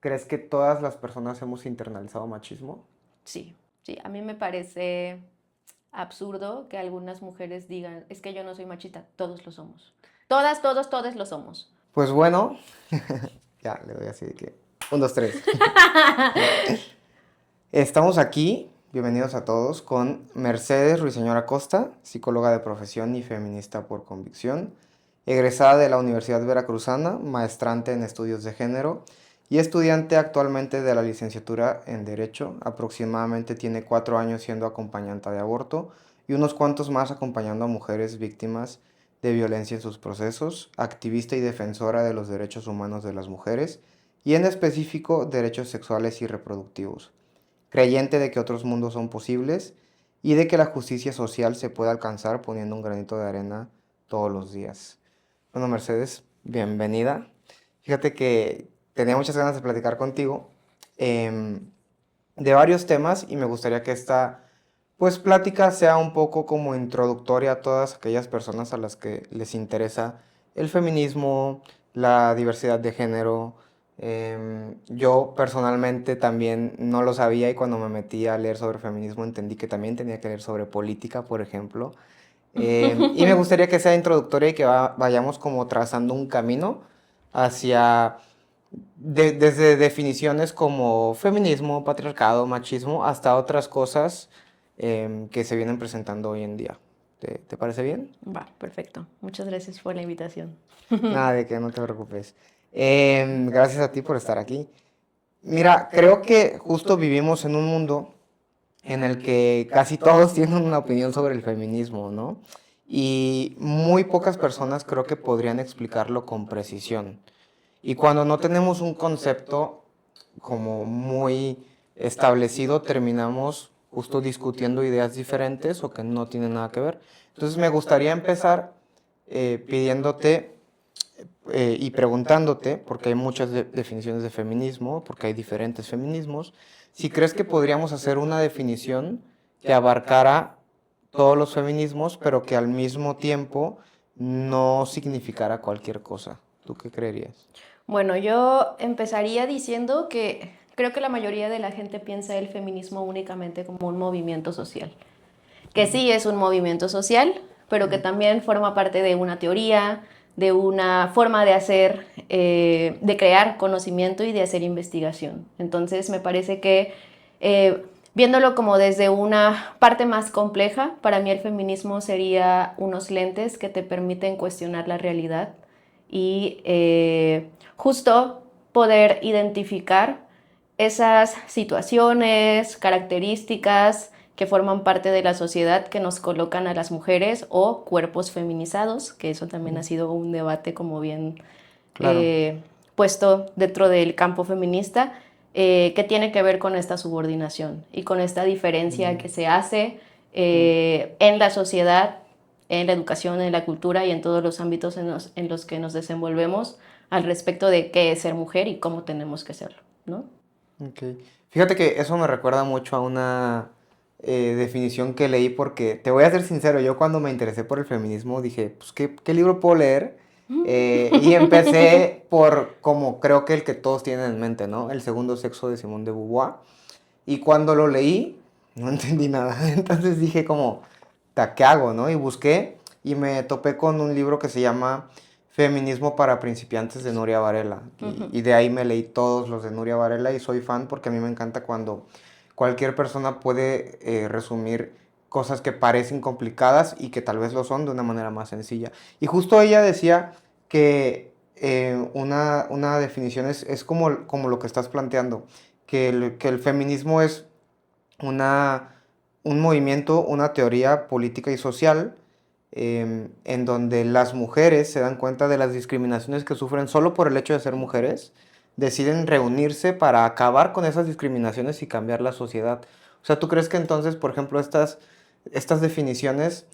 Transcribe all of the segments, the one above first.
¿Crees que todas las personas hemos internalizado machismo? Sí, sí, a mí me parece absurdo que algunas mujeres digan, es que yo no soy machista, todos lo somos. Todas, todos, todos lo somos. Pues bueno, ya le doy así de que... Un, dos, tres. Estamos aquí, bienvenidos a todos, con Mercedes Ruiseñor Acosta, psicóloga de profesión y feminista por convicción, egresada de la Universidad Veracruzana, maestrante en estudios de género y estudiante actualmente de la licenciatura en Derecho. Aproximadamente tiene 4 años siendo acompañante de aborto y unos cuantos más acompañando a mujeres víctimas de violencia en sus procesos, activista y defensora de los derechos humanos de las mujeres y en específico derechos sexuales y reproductivos, creyente de que otros mundos son posibles y de que la justicia social se puede alcanzar poniendo un granito de arena todos los días. Bueno, Mercedes, bienvenida. Fíjate que tenía muchas ganas de platicar contigo de varios temas y me gustaría que esta pues plática sea un poco como introductoria a todas aquellas personas a las que les interesa el feminismo, la diversidad de género. Yo personalmente también no lo sabía y cuando me metí a leer sobre feminismo entendí que también tenía que leer sobre política, por ejemplo. Y me gustaría que sea introductoria y que vayamos como trazando un camino hacia desde definiciones como feminismo, patriarcado, machismo, hasta otras cosas que se vienen presentando hoy en día. ¿Te parece bien? Va, perfecto. Muchas gracias por la invitación. Nada de que no te preocupes. Gracias a ti por estar aquí. Mira, creo que justo vivimos en un mundo en el que casi todos tienen una opinión sobre el feminismo, ¿no? Y muy pocas personas creo que podrían explicarlo con precisión. Y cuando no tenemos un concepto como muy establecido, terminamos justo discutiendo ideas diferentes o que no tienen nada que ver. Entonces me gustaría empezar pidiéndote y preguntándote, porque hay muchas definiciones de feminismo, porque hay diferentes feminismos, si crees que podríamos hacer una definición que abarcara todos los feminismos, pero que al mismo tiempo no significara cualquier cosa. ¿Tú qué creerías? Bueno, yo empezaría diciendo que creo que la mayoría de la gente piensa el feminismo únicamente como un movimiento social. Que sí es un movimiento social, pero que también forma parte de una teoría, de una forma de hacer, de crear conocimiento y de hacer investigación. Entonces me parece que viéndolo como desde una parte más compleja, para mí el feminismo sería unos lentes que te permiten cuestionar la realidad y justo poder identificar esas situaciones, características que forman parte de la sociedad que nos colocan a las mujeres o cuerpos feminizados, que eso también ha sido un debate como bien Claro. puesto dentro del campo feminista, que tiene que ver con esta subordinación y con esta diferencia que se hace en la sociedad, en la educación, en la cultura y en todos los ámbitos en los que nos desenvolvemos al respecto de qué es ser mujer y cómo tenemos que serlo, ¿no? Ok. Fíjate que eso me recuerda mucho a una definición que leí porque, te voy a ser sincero, yo cuando me interesé por el feminismo dije, pues, ¿qué libro puedo leer? Y empecé por, como creo que el que todos tienen en mente, ¿no? El segundo sexo de Simone de Beauvoir. Y cuando lo leí, no entendí nada. Entonces dije como, ¿qué hago, no? Y busqué y me topé con un libro que se llama Feminismo para principiantes de Nuria Varela. Y de ahí me leí todos los de Nuria Varela y soy fan porque a mí me encanta cuando cualquier persona puede resumir cosas que parecen complicadas y que tal vez lo son de una manera más sencilla. Y justo ella decía que una definición es como lo que estás planteando, que el feminismo es una, un movimiento, una teoría política y social en donde las mujeres se dan cuenta de las discriminaciones que sufren solo por el hecho de ser mujeres, deciden reunirse para acabar con esas discriminaciones y cambiar la sociedad. O sea, ¿tú crees que entonces, por ejemplo, estas definiciones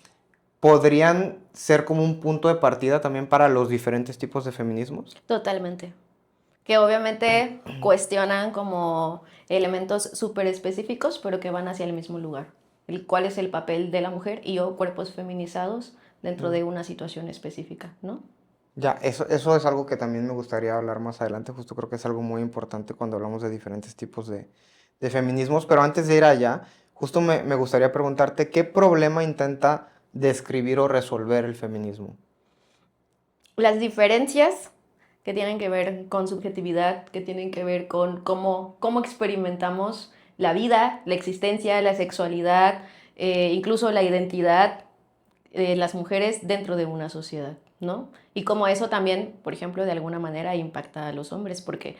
podrían ser como un punto de partida también para los diferentes tipos de feminismos? Totalmente. Que obviamente cuestionan como elementos súper específicos, pero que van hacia el mismo lugar. ¿Cuál es el papel de la mujer y o cuerpos feminizados dentro de una situación específica, ¿no? Ya, eso es algo que también me gustaría hablar más adelante, justo creo que es algo muy importante cuando hablamos de diferentes tipos de feminismos, pero antes de ir allá, justo me gustaría preguntarte, ¿qué problema intenta describir o resolver el feminismo? Las diferencias que tienen que ver con subjetividad, que tienen que ver con cómo experimentamos la vida, la existencia, la sexualidad, incluso la identidad de las mujeres dentro de una sociedad, ¿no? Y cómo eso también, por ejemplo, de alguna manera impacta a los hombres, porque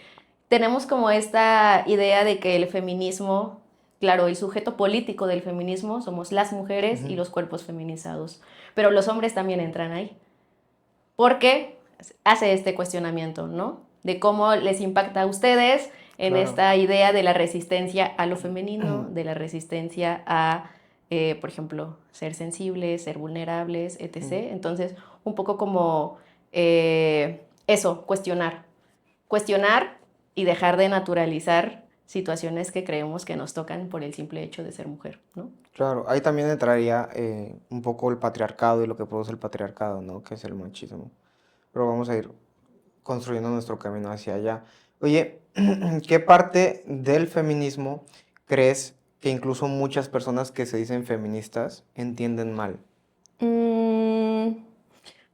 tenemos como esta idea de que el feminismo, claro, el sujeto político del feminismo somos las mujeres y Ujú, los cuerpos feminizados, pero los hombres también entran ahí, porque hace este cuestionamiento, ¿no? De cómo les impacta a ustedes en claro. esta idea de la resistencia a lo femenino, de la resistencia a, por ejemplo, ser sensibles, ser vulnerables, Mm, etc. Entonces, un poco como eso, cuestionar y dejar de naturalizar situaciones que creemos que nos tocan por el simple hecho de ser mujer, ¿no? claro, ahí también entraría un poco el patriarcado y lo que produce el patriarcado, ¿no? Que es el machismo. Pero vamos a ir construyendo nuestro camino hacia allá. Oye, ¿qué parte del feminismo crees que incluso muchas personas que se dicen feministas entienden mal? Mm,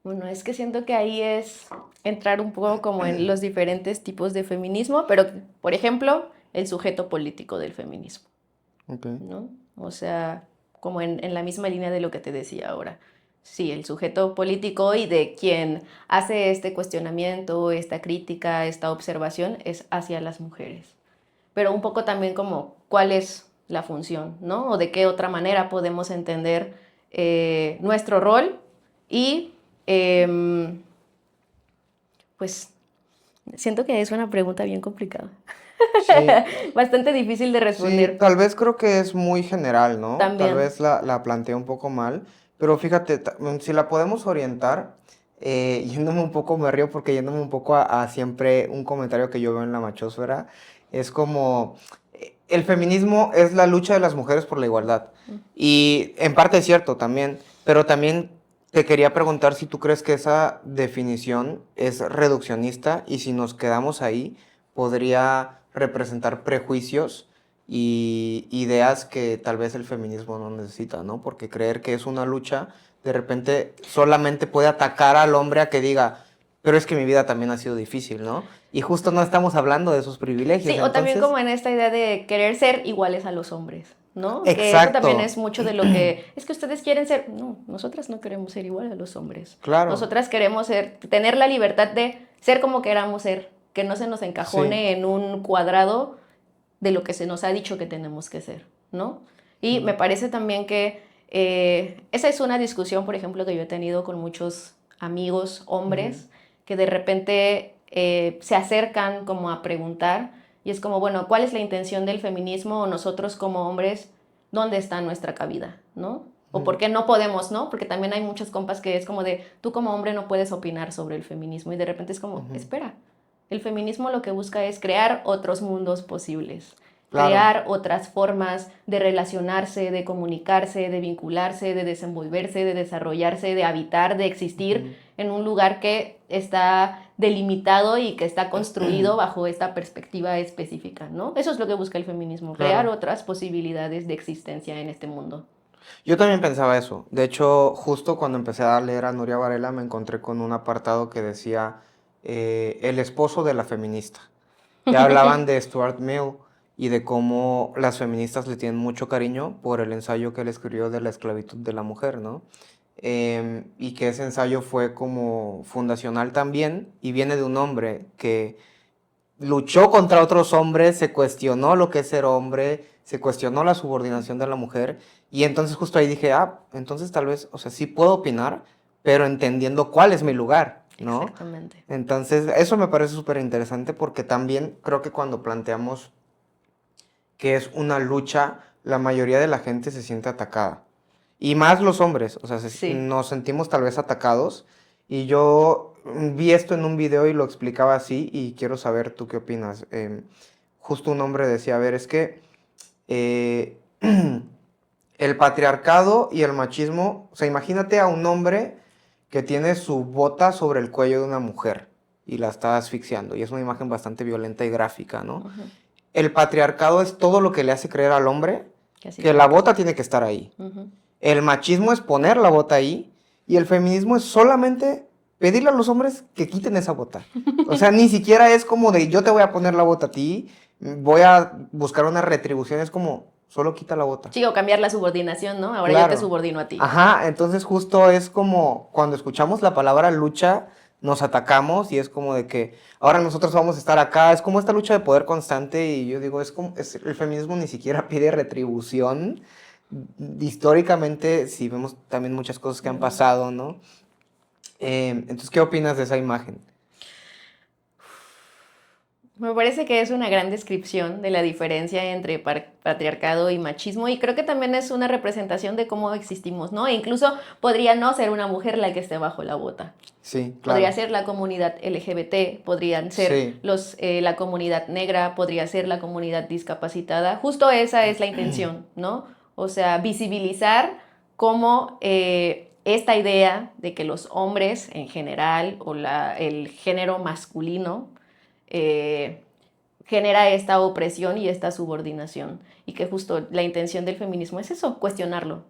bueno, es que siento que ahí es entrar un poco como en los diferentes tipos de feminismo, pero, por ejemplo, el sujeto político del feminismo, Ok. ¿no? O sea, como en la misma línea de lo que te decía ahora. Sí, el sujeto político y de quien hace este cuestionamiento, esta crítica, esta observación es hacia las mujeres. Pero un poco también como cuál es la función, ¿no? O de qué otra manera podemos entender nuestro rol y eh, pues siento que es una pregunta bien complicada. Sí, Bastante difícil de sí, responder tal vez creo que es muy general, ¿no? Tal también. vez la planteé un poco mal, pero fíjate, si la podemos orientar, yéndome un poco, me río porque yéndome un poco a siempre un comentario que yo veo en la machosfera, es como, el feminismo es la lucha de las mujeres por la igualdad. Y en parte es cierto también, pero también te quería preguntar si tú crees que esa definición es reduccionista y si nos quedamos ahí, podría representar prejuicios y ideas que tal vez el feminismo no necesita, ¿no? Porque creer que es una lucha, de repente solamente puede atacar al hombre a que diga, pero es que mi vida también ha sido difícil, ¿no? Y justo no estamos hablando de esos privilegios, Sí, o también entonces, como en esta idea de querer ser iguales a los hombres, ¿no? Que eso también exacto, es mucho de lo que es que ustedes quieren ser. No, nosotras no queremos ser igual a los hombres. claro, Nosotras queremos ser, tener la libertad de ser como queramos ser, que no se nos sí, encajone en un cuadrado de lo que se nos ha dicho que tenemos que ser, ¿no? Y me mm, parece también que esa es una discusión, por ejemplo, que yo he tenido con muchos amigos ujú, hombres que de repente se acercan como a preguntar y es como, bueno, ¿cuál es la intención del feminismo o nosotros como hombres, dónde está nuestra cabida, ¿no? O por ujú, qué no podemos, ¿no? Porque también hay muchos compas que es como de, tú como hombre no puedes opinar sobre el feminismo y de repente es como, ujú, espera, el feminismo lo que busca es crear otros mundos posibles, claro, crear otras formas de relacionarse, de comunicarse, de vincularse, de desenvolverse, de desarrollarse, de habitar, de existir ujú, en un lugar que está delimitado y que está construido bajo esta perspectiva específica, ¿no? Eso es lo que busca el feminismo, crear claro. otras posibilidades de existencia en este mundo. Yo también pensaba eso. De hecho, justo cuando empecé a leer a Nuria Varela me encontré con un apartado que decía el esposo de la feminista. Y hablaban de Stuart Mill y de cómo las feministas le tienen mucho cariño por el ensayo que él escribió de la esclavitud de la mujer, ¿no? Y que ese ensayo fue como fundacional también y viene de un hombre que luchó contra otros hombres, se cuestionó lo que es ser hombre, se cuestionó la subordinación de la mujer y entonces justo ahí dije, ah, entonces tal vez, o sea, sí puedo opinar, pero entendiendo cuál es mi lugar, ¿no? Exactamente. Entonces, eso me parece súper interesante porque también creo que cuando planteamos que es una lucha, la mayoría de la gente se siente atacada. Y más los hombres, o sea, Sí. nos sentimos tal vez atacados. Y yo vi esto en un video y lo explicaba así y quiero saber tú qué opinas. Justo un hombre decía, a ver, es que eh, el patriarcado y el machismo, o sea, imagínate a un hombre que tiene su bota sobre el cuello de una mujer y la está asfixiando. Y es una imagen bastante violenta y gráfica, ¿no? Ujú. El patriarcado es todo lo que le hace creer al hombre Que así que tiene la que bota ser. tiene que estar ahí. Ujú. El machismo es poner la bota ahí y el feminismo es solamente pedirle a los hombres que quiten esa bota. O sea, ni siquiera es como de yo te voy a poner la bota a ti, voy a buscar una retribución, es como solo quita la bota. Sí, o cambiar la subordinación, ¿no? Ahora yo te Claro. subordino a ti. Ajá, entonces justo es como cuando escuchamos la palabra lucha, nos atacamos y es como de que ahora nosotros vamos a estar acá, es como esta lucha de poder constante y yo digo, el feminismo ni siquiera pide retribución. Históricamente, sí vemos también muchas cosas que han pasado, ¿no? Entonces, ¿qué opinas de esa imagen? Me parece que es una gran descripción de la diferencia entre patriarcado y machismo y creo que también es una representación de cómo existimos, ¿no? E incluso podría no ser una mujer la que esté bajo la bota. Sí, Podría claro. ser la comunidad LGBT, podrían ser Sí. la comunidad negra, podría ser la comunidad discapacitada. Justo esa es la intención, ¿no? O sea, visibilizar cómo esta idea de que los hombres en general o el género masculino eh, genera esta opresión y esta subordinación. Y que justo la intención del feminismo es eso, cuestionarlo.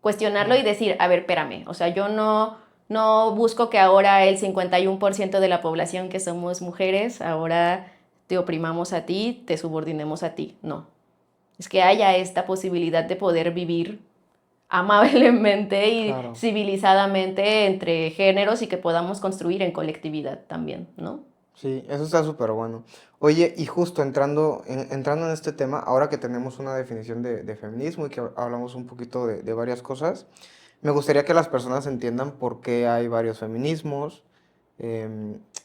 Cuestionarlo y decir, a ver, espérame, o sea, yo no busco que ahora el 51% de la población que somos mujeres, ahora te oprimamos a ti, te subordinemos a ti. No. Es que haya esta posibilidad de poder vivir amablemente y Claro. civilizadamente entre géneros y que podamos construir en colectividad también, ¿no? Sí, eso está súper bueno. Oye, y justo entrando en este tema, ahora que tenemos una definición de feminismo y que hablamos un poquito de varias cosas, me gustaría que las personas entiendan por qué hay varios feminismos.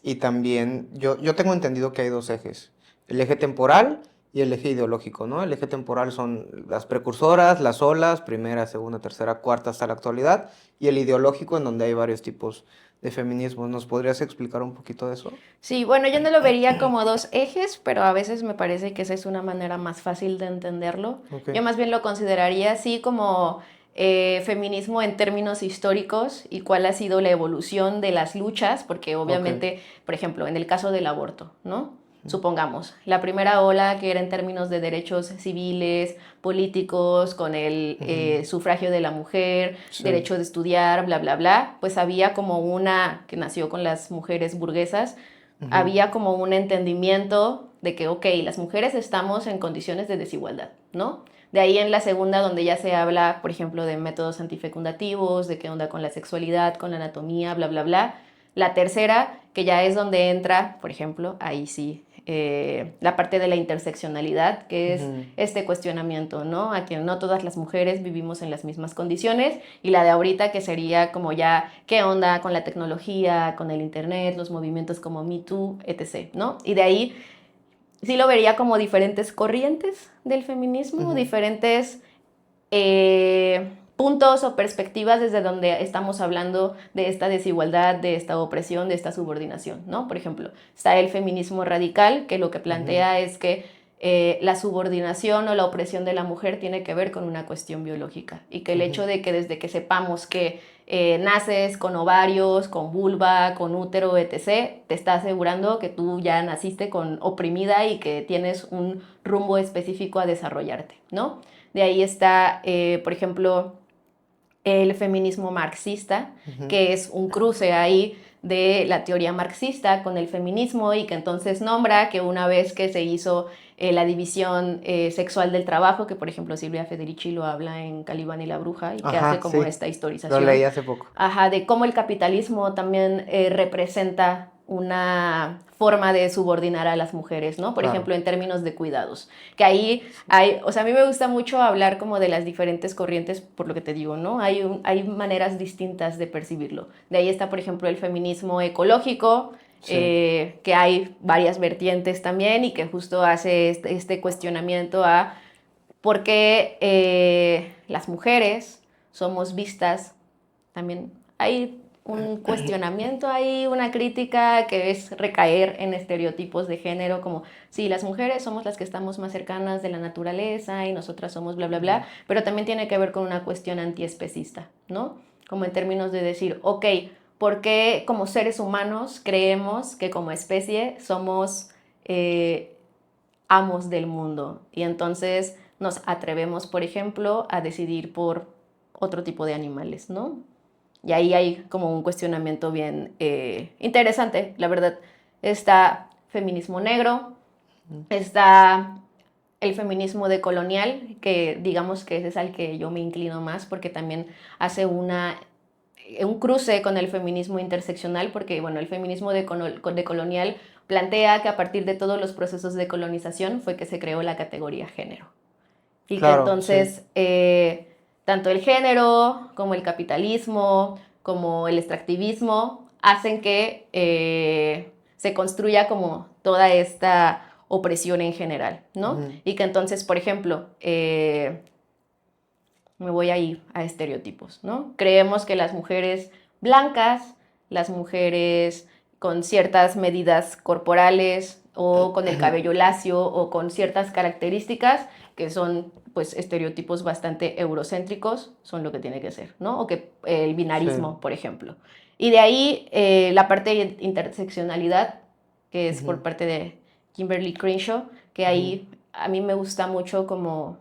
Y también, yo tengo entendido que hay dos ejes, el eje temporal y el eje ideológico, ¿no? El eje temporal son las precursoras, las olas, primera, segunda, tercera, cuarta hasta la actualidad, y el ideológico en donde hay varios tipos de feminismo. ¿Nos podrías explicar un poquito de eso? Sí, bueno, yo no lo vería como dos ejes, pero a veces me parece que esa es una manera más fácil de entenderlo. Ok, Yo más bien lo consideraría así como feminismo en términos históricos y cuál ha sido la evolución de las luchas, porque ok. obviamente, por ejemplo, en el caso del aborto, ¿no? Supongamos, la primera ola que era en términos de derechos civiles, políticos, con el Ujú. sufragio de la mujer, Sí. derecho de estudiar, bla, bla, bla, pues había como una que nació con las mujeres burguesas, Ujú. había como un entendimiento de que, ok, las mujeres estamos en condiciones de desigualdad, ¿no? De ahí en la segunda, donde ya se habla, por ejemplo, de métodos antifecundativos, de qué onda con la sexualidad, con la anatomía, bla, bla, bla. La tercera, que ya es donde entra, por ejemplo, ahí sí, la parte de la interseccionalidad, que es Ujú. este cuestionamiento, ¿no? A que no todas las mujeres vivimos en las mismas condiciones, y la de ahorita que sería como ya, ¿qué onda con la tecnología, con el internet, los movimientos como Me Too, etc., ¿no? Y de ahí sí lo vería como diferentes corrientes del feminismo, Ujú. diferentes puntos o perspectivas desde donde estamos hablando de esta desigualdad, de esta opresión, de esta subordinación, ¿no? Por ejemplo, está el feminismo radical, que lo que Ujú. plantea es que la subordinación o la opresión de la mujer tiene que ver con una cuestión biológica y que el Ujú. hecho de que desde que sepamos que naces con ovarios, con vulva, con útero, etc., te está asegurando que tú ya naciste con oprimida y que tienes un rumbo específico a desarrollarte, ¿no? De ahí está, por ejemplo, el feminismo marxista, Ujú. que es un cruce ahí de la teoría marxista con el feminismo y que entonces nombra que una vez que se hizo la división sexual del trabajo, que por ejemplo Silvia Federici lo habla en Calibán y la Bruja y que hace Ajá, como sí, esta lo historización, leí hace poco. ajá, de cómo el capitalismo también representa una forma de subordinar a las mujeres, ¿no? Por Claro. ejemplo, en términos de cuidados. Que ahí hay, o sea, a mí me gusta mucho hablar como de las diferentes corrientes, por lo que te digo, ¿no? Hay maneras distintas de percibirlo. De ahí está, por ejemplo, el feminismo ecológico, Sí. que hay varias vertientes también y que justo hace este cuestionamiento a por qué las mujeres somos vistas también hay un cuestionamiento ahí, una crítica que es recaer en estereotipos de género, como sí, las mujeres somos las que estamos más cercanas de la naturaleza y nosotras somos bla, bla, Ujú. bla, pero también tiene que ver con una cuestión antiespecista, ¿no? Como en términos de decir, ok, ¿Por qué como seres humanos creemos que como especie somos amos del mundo? Y entonces nos atrevemos, por ejemplo, a decidir por otro tipo de animales, ¿no? Y ahí hay como un cuestionamiento bien interesante, la verdad. Está feminismo negro, está el feminismo decolonial, que digamos que ese es al que yo me inclino más porque también hace un cruce con el feminismo interseccional, porque bueno, el feminismo decolonial plantea que a partir de todos los procesos de colonización fue que se creó la categoría género. Y que Claro, sí. entonces tanto el género como el capitalismo, como el extractivismo, hacen que se construya como toda esta opresión en general, ¿no? Ujú. Y que entonces, por ejemplo, me voy a ir a estereotipos, ¿no? Creemos que las mujeres blancas, las mujeres con ciertas medidas corporales o con el cabello lacio o con ciertas características que son pues estereotipos bastante eurocéntricos, son lo que tiene que ser, ¿no? O que el Sí. binarismo, por ejemplo. Y de ahí la parte de interseccionalidad, que es por Ujú, parte de Kimberly Crenshaw, que ujú, ahí a mí me gusta mucho como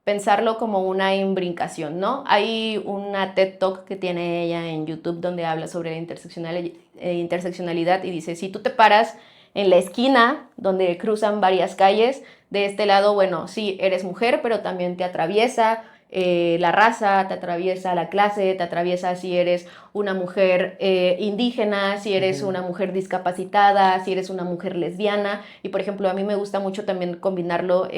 pensarlo como una imbrincación, ¿no? Hay una TED Talk que tiene ella en YouTube donde habla sobre la interseccionalidad y dice, si tú te paras en la esquina donde cruzan varias calles, de este lado, bueno, sí, eres mujer, pero también te atraviesa la raza, te atraviesa la clase, te atraviesa si eres una mujer indígena, si eres ujú. una mujer discapacitada, si eres una mujer lesbiana. Y por ejemplo, a mí me gusta mucho también combinarlo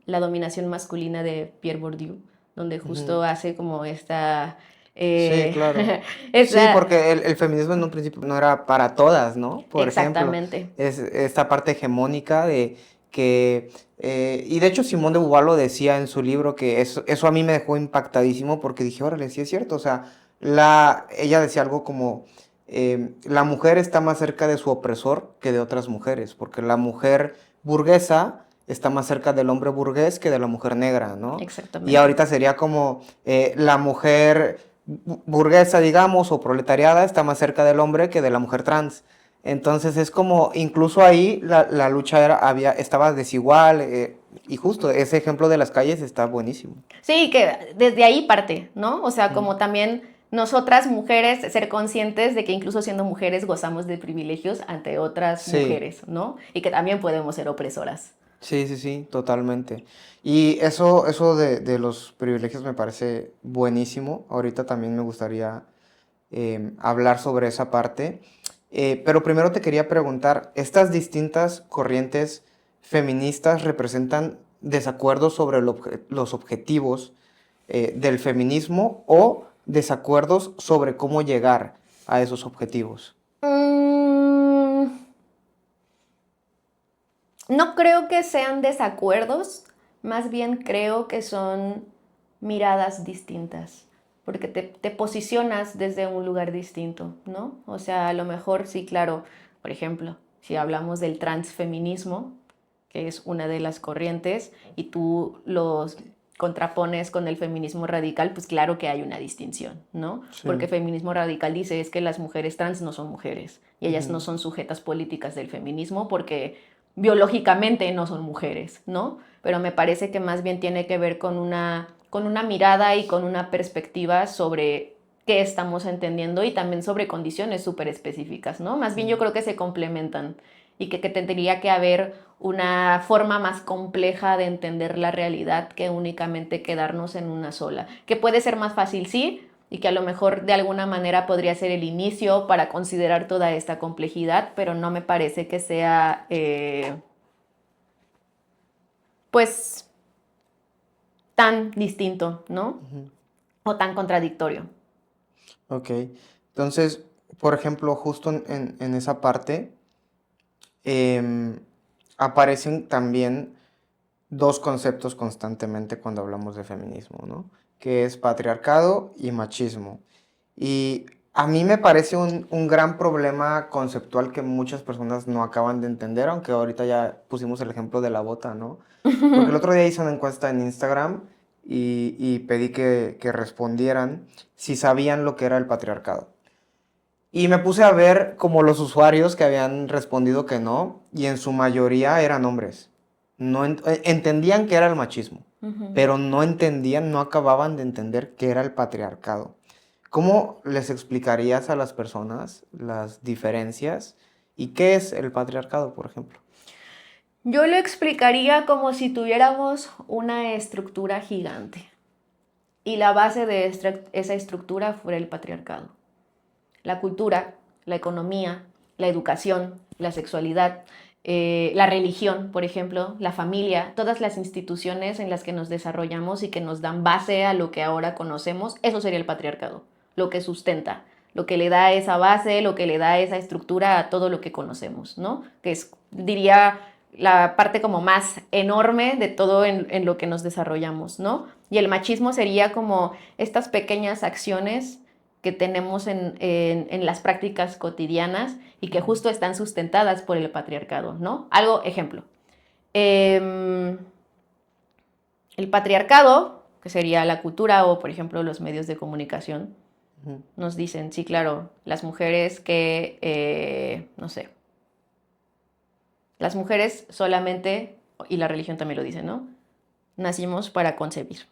la dominación masculina de Pierre Bourdieu, donde Ujú. justo hace como esta... Sí, eh, claro. Sí, esa porque el feminismo en un principio no era para todas, ¿no? Por ejemplo, exactamente. es esta parte hegemónica de que, y de hecho Simone de Beauvoir lo decía en su libro, que eso a mí me dejó impactadísimo porque dije, órale, sí es cierto, o sea, ella decía algo como, la mujer está más cerca de su opresor que de otras mujeres, porque la mujer burguesa está más cerca del hombre burgués que de la mujer negra, ¿no? Y Exactamente. ahorita sería como la mujer burguesa, digamos, o proletariada está más cerca del hombre que de la mujer trans. Entonces es como, incluso ahí la lucha estaba desigual, y justo ese ejemplo de las calles está buenísimo. Sí, que desde ahí parte, ¿no? O sea, Mm. como también nosotras mujeres ser conscientes de que incluso siendo mujeres gozamos de privilegios ante otras Sí, mujeres, ¿no? Y que también podemos ser opresoras. sí, sí, sí, totalmente. Y eso de los privilegios me parece buenísimo. Ahorita también me gustaría hablar sobre esa parte. Pero primero te quería preguntar, ¿estas distintas corrientes feministas representan desacuerdos sobre los objetivos del feminismo o desacuerdos sobre cómo llegar a esos objetivos? Mm, no creo que sean desacuerdos, más bien creo que son miradas distintas, porque te posicionas desde un lugar distinto, ¿no? O sea, a lo mejor sí, claro, por ejemplo, si hablamos del transfeminismo, que es una de las corrientes, y tú los contrapones con el feminismo radical, pues claro que hay una distinción, ¿no? Sí. Porque feminismo radical dice es que las mujeres trans no son mujeres y ellas no Ujú, son sujetas políticas del feminismo porque biológicamente no son mujeres, ¿no? Pero me parece que más bien tiene que ver con una mirada y con una perspectiva sobre qué estamos entendiendo y también sobre condiciones súper específicas, ¿no? Más bien yo ujú. creo que se complementan y que tendría que haber una forma más compleja de entender la realidad que únicamente quedarnos en una sola. Que puede ser más fácil, sí, y que a lo mejor de alguna manera podría ser el inicio para considerar toda esta complejidad, pero no me parece que sea, pues, tan distinto, ¿no? Ujú. O tan contradictorio. Ok. Entonces, por ejemplo, justo en esa parte, em, aparecen también dos conceptos constantemente cuando hablamos de feminismo, ¿no? Que es patriarcado y machismo. Y a mí me parece un gran problema conceptual que muchas personas no acaban de entender, aunque ahorita ya pusimos el ejemplo de la bota, ¿no? Porque el otro día hice una encuesta en Instagram y pedí que respondieran si sabían lo que era el patriarcado. Y me puse a ver como los usuarios que habían respondido que no, y en su mayoría eran hombres. No entendían qué era el machismo, pero no entendían, no acababan de entender qué era el patriarcado. ¿Cómo les explicarías a las personas las diferencias y qué es el patriarcado, por ejemplo? Yo lo explicaría como si tuviéramos una estructura gigante y la base de esa estructura fuera el patriarcado. La cultura, la economía, la educación, la sexualidad, la religión, por ejemplo, la familia, todas las instituciones en las que nos desarrollamos y que nos dan base a lo que ahora conocemos, eso sería el patriarcado, lo que sustenta, lo que le da esa base, lo que le da esa estructura a todo lo que conocemos, ¿no? Que es, diría, la parte como más enorme de todo en lo que nos desarrollamos, ¿no? Y el machismo sería como estas pequeñas acciones que tenemos en las prácticas cotidianas y que justo están sustentadas por el patriarcado, ¿no? Algo, ejemplo. El patriarcado, que sería la cultura o, por ejemplo, los medios de comunicación, nos dicen, sí, claro, las mujeres que, no sé, las mujeres solamente, y la religión también lo dice, ¿no? Nacimos para concebir.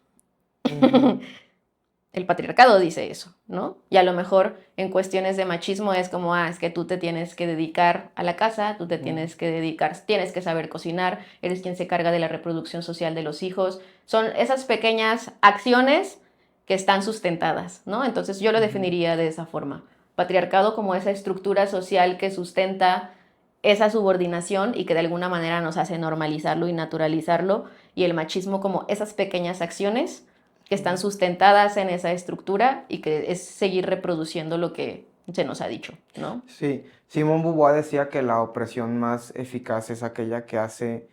El patriarcado dice eso, ¿no? Y a lo mejor en cuestiones de machismo es como, es que tú te tienes que dedicar a la casa, tú te tienes que dedicar, tienes que saber cocinar, eres quien se carga de la reproducción social de los hijos. Son esas pequeñas acciones que están sustentadas, ¿no? Entonces yo lo definiría de esa forma. Patriarcado como esa estructura social que sustenta esa subordinación y que de alguna manera nos hace normalizarlo y naturalizarlo, y el machismo como esas pequeñas acciones que están sustentadas en esa estructura y que es seguir reproduciendo lo que se nos ha dicho, ¿no? Sí, Simón Beauvoir decía que la opresión más eficaz es aquella que hace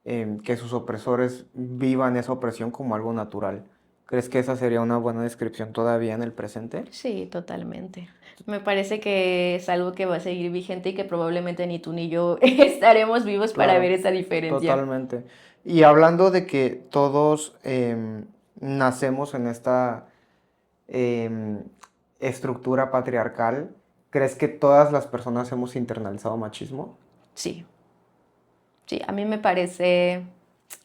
que sus opresores vivan esa opresión como algo natural. ¿Crees que esa sería una buena descripción todavía en el presente? Sí, totalmente. Me parece que es algo que va a seguir vigente y que probablemente ni tú ni yo estaremos vivos para ver Claro, esa diferencia. totalmente. Y hablando de que todos nacemos en esta em, estructura patriarcal, ¿crees que todas las personas hemos internalizado machismo? Sí, sí, a mí me parece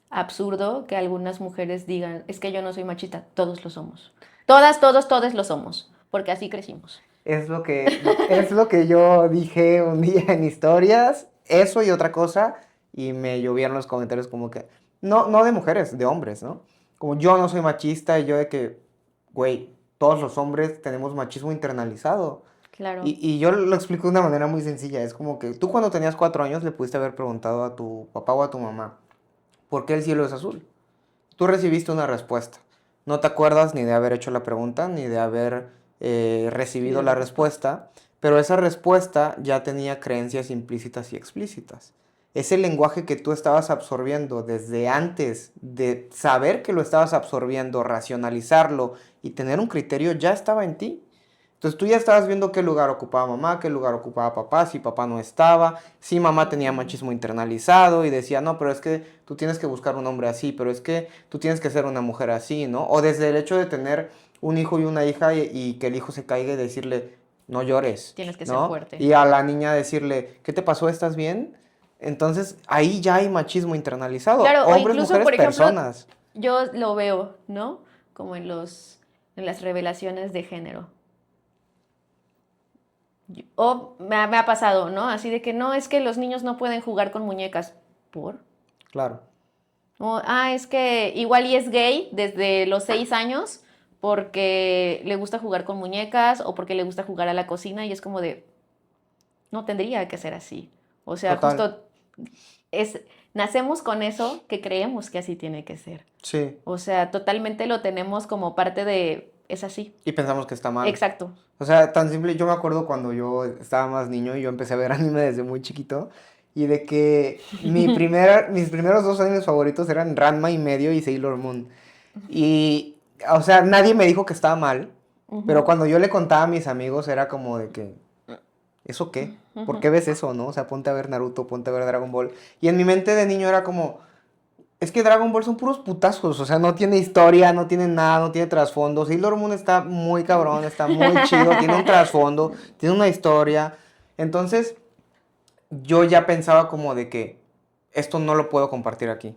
absurdo que algunas mujeres digan, es que yo no soy machista, todos lo somos. Todas, todos, todos lo somos, porque así crecimos. Es lo que yo dije un día en historias, eso y otra cosa, y me llovieron los comentarios como que, no de mujeres, de hombres, ¿no? Como yo no soy machista y yo de que, güey, todos los hombres tenemos machismo internalizado. Claro. Y yo lo explico de una manera muy sencilla, es como que tú cuando tenías 4 años le pudiste haber preguntado a tu papá o a tu mamá, ¿por qué el cielo es azul? Tú recibiste una respuesta. No te acuerdas ni de haber hecho la pregunta, ni de haber recibido la respuesta, pero esa respuesta ya tenía creencias implícitas y explícitas. Ese lenguaje que tú estabas absorbiendo desde antes de saber que lo estabas absorbiendo, racionalizarlo y tener un criterio ya estaba en ti. Entonces tú ya estabas viendo qué lugar ocupaba mamá, qué lugar ocupaba papá, si papá no estaba, si mamá tenía machismo internalizado y decía, no, pero es que tú tienes que buscar un hombre así, pero es que tú tienes que ser una mujer así, ¿no? O desde el hecho de tener un hijo y una hija y que el hijo se caiga y decirle, no llores, Tienes que ser ¿no? fuerte. Y a la niña decirle, ¿qué te pasó? ¿Estás bien? Entonces ahí ya hay machismo internalizado. Claro, o Hombres, incluso, mujeres, por ejemplo, personas. yo lo veo, ¿no? Como en las revelaciones de género. O me ha pasado, ¿no? Así de que no, es que los niños no pueden jugar con muñecas. ¿Por? Claro. O, es que igual y es gay desde los 6 años porque le gusta jugar con muñecas o porque le gusta jugar a la cocina y es como de, no tendría que ser así. O sea, Total. justo nacemos con eso que creemos que así tiene que ser. Sí. O sea, totalmente lo tenemos como parte de, es así. Y pensamos que está mal. Exacto. O sea, tan simple, yo me acuerdo cuando yo estaba más niño y yo empecé a ver anime desde muy chiquito y de que mis primeros 2 animes favoritos eran Ranma y medio y Sailor Moon. Y, o sea, nadie me dijo que estaba mal, pero cuando yo le contaba a mis amigos era como de que, ¿eso qué? ¿Por qué ves eso, no? O sea, ponte a ver Naruto, ponte a ver Dragon Ball. Y en mi mente de niño era como, Es que Dragon Ball son puros putazos, o sea, no tiene historia, no tiene nada, no tiene trasfondo. Sailor Moon está muy cabrón, está muy chido, tiene un trasfondo, tiene una historia. Entonces, yo ya pensaba como de que esto no lo puedo compartir aquí.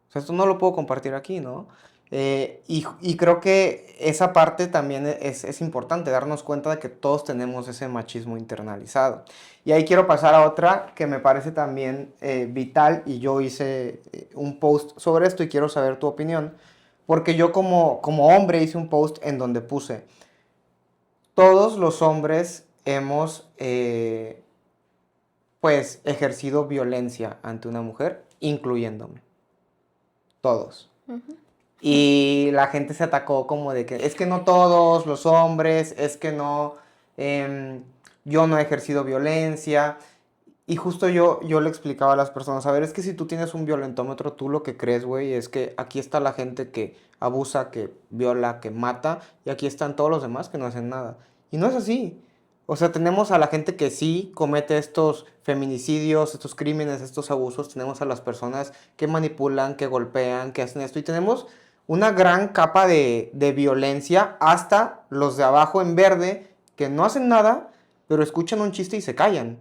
O sea, esto no lo puedo compartir aquí, ¿no? Y creo que esa parte también es importante, darnos cuenta de que todos tenemos ese machismo internalizado. Y ahí quiero pasar a otra que me parece también vital, y yo hice un post sobre esto y quiero saber tu opinión, porque yo como hombre hice un post en donde puse, todos los hombres hemos pues ejercido violencia ante una mujer, incluyéndome. Todos. Ujú. Y la gente se atacó como de que es que no todos los hombres, es que no, yo no he ejercido violencia. Y justo yo le explicaba a las personas, a ver, es que si tú tienes un violentómetro, tú lo que crees, güey, es que aquí está la gente que abusa, que viola, que mata, y aquí están todos los demás que no hacen nada. Y no es así. O sea, tenemos a la gente que sí comete estos feminicidios, estos crímenes, estos abusos, tenemos a las personas que manipulan, que golpean, que hacen esto, y tenemos una gran capa de violencia hasta los de abajo en verde que no hacen nada, pero escuchan un chiste y se callan.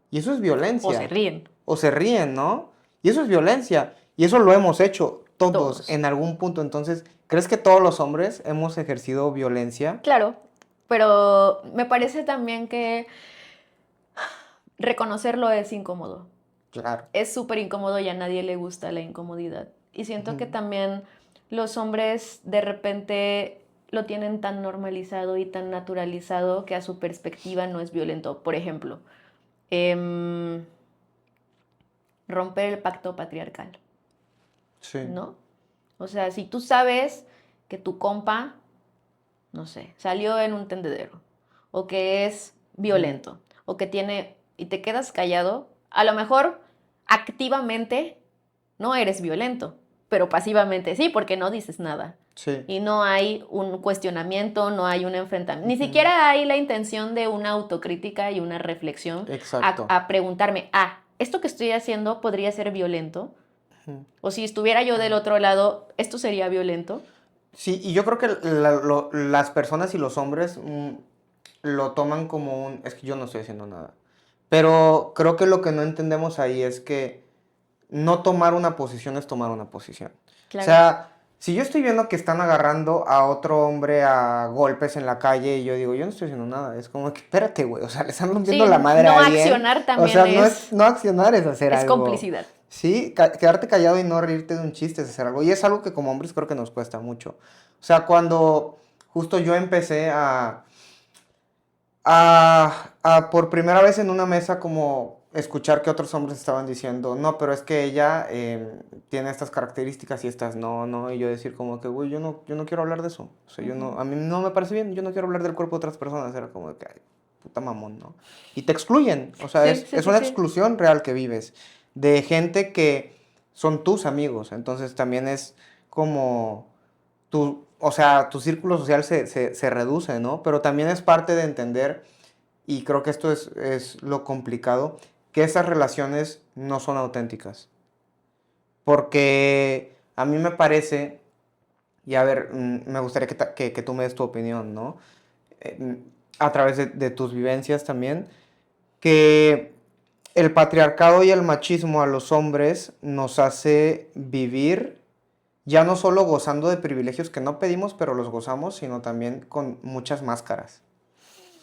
Y eso es O se violencia. ríen, O se ríen, ¿no? Y eso es violencia. Y eso lo hemos hecho todos todos. en algún punto. Entonces, ¿crees que todos los hombres hemos ejercido violencia? Claro, pero me parece también que reconocerlo es incómodo. Claro. Es súper incómodo y a nadie le gusta la incomodidad. Y siento que Ujú. también los hombres de repente lo tienen tan normalizado y tan naturalizado que a su perspectiva no es violento. Por ejemplo, em, romper el pacto patriarcal, Sí. ¿no? O sea, si tú sabes que tu compa, no sé, salió en un tendedero, o que es Ujú. violento, o que tiene, y te quedas callado, a lo mejor activamente no eres violento, pero pasivamente sí, porque no dices nada. Sí. Y no hay un cuestionamiento, no hay un enfrentamiento, ni Ujú. siquiera hay la intención de una autocrítica y una reflexión Exacto. a preguntarme, ¿esto que estoy haciendo podría ser violento? Ujú. O si estuviera yo del otro lado, ¿esto sería violento? Sí, y yo creo que las personas y los hombres lo toman como un... Es que yo no estoy haciendo nada. Pero creo que lo que no entendemos ahí es que no tomar una posición es tomar una posición. O Claro. sea, si yo estoy viendo que están agarrando a otro hombre a golpes en la calle y yo digo, yo no estoy haciendo nada, es como que espérate, güey, o sea, le están rompiendo Sí, la madre a no alguien. accionar O también sea, no accionar es hacer es algo. complicidad. Sí, quedarte callado y no reírte de un chiste es hacer algo. Y es algo que como hombres creo que nos cuesta mucho. O sea, cuando justo yo empecé a por primera vez en una mesa como escuchar que otros hombres estaban diciendo, no, pero es que ella tiene estas características y estas no, no, y yo decir como que, güey, yo no quiero hablar de eso, o sea, yo no, Ujú. a mí no me parece bien, yo no quiero hablar del cuerpo de otras personas, era como de que, ay, puta mamón, ¿no? Y te excluyen, o sea, Sí, sí, es sí, una sí. exclusión real que vives, de gente que son tus amigos, entonces también es como o sea, tu círculo social se reduce, ¿no? Pero también es parte de entender, y creo que esto es lo complicado, que esas relaciones no son auténticas. Porque a mí me parece, y a ver, me gustaría que tú me des tu opinión, ¿no? Eh, a través de tus vivencias también, que el patriarcado y el machismo a los hombres nos hace vivir ya no solo gozando de privilegios que no pedimos, pero los gozamos, sino también con muchas máscaras.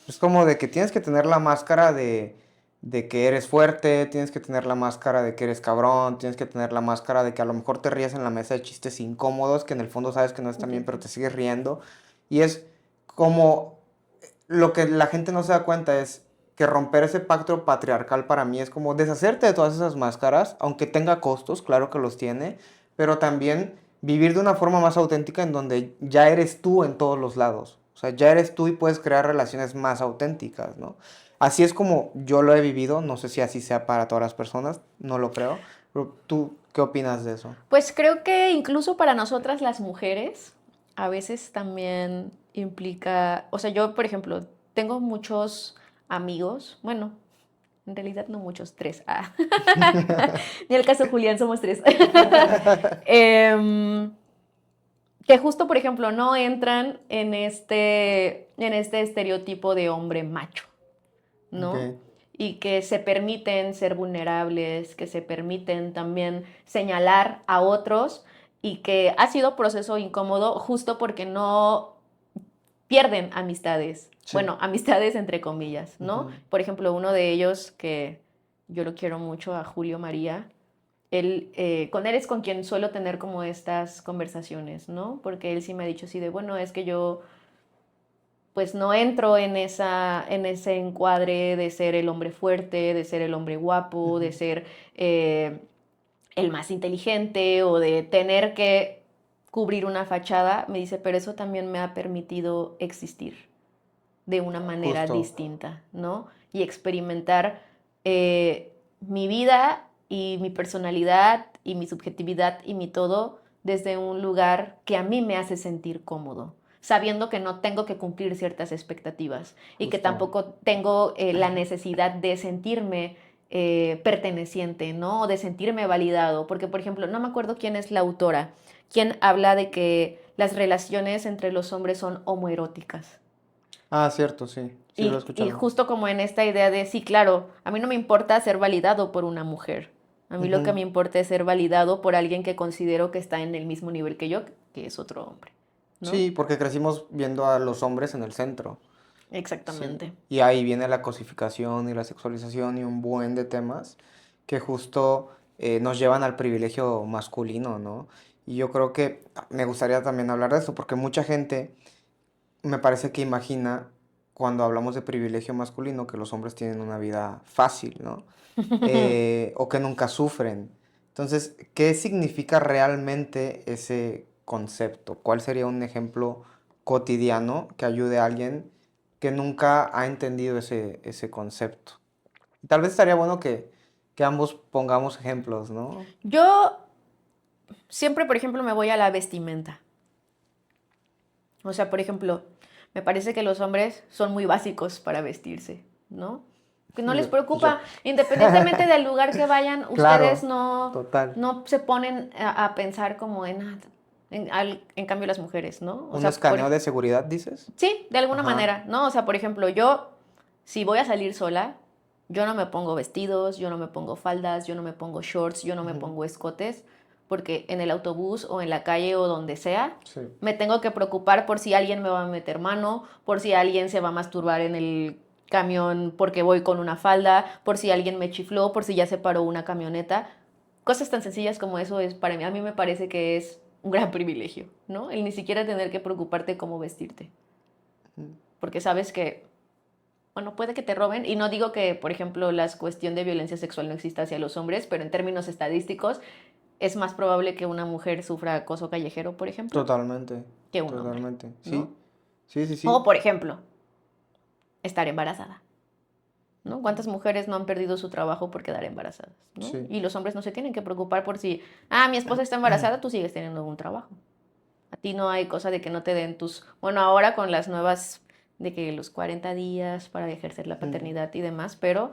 Es como de que tienes que tener la máscara de que eres fuerte, tienes que tener la máscara de que eres cabrón, tienes que tener la máscara de que a lo mejor te ríes en la mesa de chistes incómodos, que en el fondo sabes que no están bien, pero te sigues riendo. Y es como lo que la gente no se da cuenta es que romper ese pacto patriarcal para mí es como deshacerte de todas esas máscaras, aunque tenga costos, claro que los tiene, pero también vivir de una forma más auténtica en donde ya eres tú en todos los lados. O sea, ya eres tú y puedes crear relaciones más auténticas, ¿no? Así es como yo lo he vivido, no sé si así sea para todas las personas, no lo creo. Pero ¿tú qué opinas de eso? Pues creo que incluso para nosotras las mujeres, a veces también implica, o sea, yo, por ejemplo, tengo muchos amigos, bueno, En realidad no muchos, 3. Ah. Ni el caso Julián, somos 3. Que justo, por ejemplo, no entran en este estereotipo de hombre macho, ¿no? Ok. Y que se permiten ser vulnerables, que se permiten también señalar a otros y que ha sido proceso incómodo justo porque no pierden amistades. Sí. Bueno, amistades entre comillas, ¿no? Ujú. Por ejemplo, uno de ellos que yo lo quiero mucho, a Julio María, con él es con quien suelo tener como estas conversaciones, ¿no? Porque él sí me ha dicho así de, bueno, es que yo pues no entro en ese encuadre de ser el hombre fuerte, de ser el hombre guapo, de ser el más inteligente o de tener que cubrir una fachada. Me dice, pero eso también me ha permitido existir de una manera Justo. distinta, ¿no? Y experimentar mi vida y mi personalidad y mi subjetividad y mi todo desde un lugar que a mí me hace sentir cómodo, sabiendo que no tengo que cumplir ciertas expectativas y que Justo. tampoco tengo la necesidad de sentirme perteneciente, ¿no? O de sentirme validado, porque por ejemplo, no me acuerdo quién es la autora, quien habla de que las relaciones entre los hombres son homoeróticas. Ah, cierto, sí. Sí lo he Y escuchado. justo como en esta idea de, sí, claro, a mí no me importa ser validado por una mujer. A mí lo que Ujú. me importa es ser validado por alguien que considero que está en el mismo nivel que yo, que es otro hombre, ¿no? Sí, porque crecimos viendo a los hombres en el centro. Sí. Exactamente. Y ahí viene la cosificación y la sexualización y un buen de temas que justo nos llevan al privilegio masculino, ¿no? Y yo creo que me gustaría también hablar de eso, porque mucha gente me parece que imagina cuando hablamos de privilegio masculino que los hombres tienen una vida fácil, ¿no? O que nunca sufren. Entonces, ¿qué significa realmente ese concepto? ¿Cuál sería un ejemplo cotidiano que ayude a alguien que nunca ha entendido ese concepto? Tal vez estaría bueno que ambos pongamos ejemplos, ¿no? Yo siempre, por ejemplo, me voy a la vestimenta. O sea, por ejemplo, me parece que los hombres son muy básicos para vestirse, ¿no? Que no les Yo. preocupa, independientemente del lugar que vayan, ustedes Claro, no, total. no se ponen a pensar como en, en cambio las mujeres, ¿no? O ¿Un sea, escaneo de seguridad, dices? sí, de alguna Ajá. manera, ¿no? O sea, por ejemplo, yo, si voy a salir sola, yo no me pongo vestidos, yo no me pongo faldas, yo no me pongo shorts, yo no me Ujú. pongo escotes, porque en el autobús o en la calle o donde sea, Sí. me tengo que preocupar por si alguien me va a meter mano, por si alguien se va a masturbar en el camión porque voy con una falda, por si alguien me chifló, por si ya se paró una camioneta. Cosas tan sencillas como eso es para mí, a mí me parece que es un gran privilegio, ¿no? El ni siquiera tener que preocuparte cómo vestirte, Ujú. porque sabes que, bueno, puede que te roben, y no digo que, por ejemplo, la cuestión de violencia sexual no exista hacia los hombres, pero en términos estadísticos es más probable que una mujer sufra acoso callejero, por ejemplo, Totalmente, que un hombre, totalmente. ¿no? Sí, sí, sí, O, sí. por ejemplo, estar embarazada, ¿no? ¿Cuántas mujeres no han perdido su trabajo por quedar embarazadas, ¿no? Sí. Y los hombres no se tienen que preocupar por si, ah, mi esposa está embarazada, tú sigues teniendo un trabajo. A ti no hay cosa de que no te den tus, bueno, ahora con las nuevas, de que los 40 días para ejercer la Ujú. paternidad y demás, pero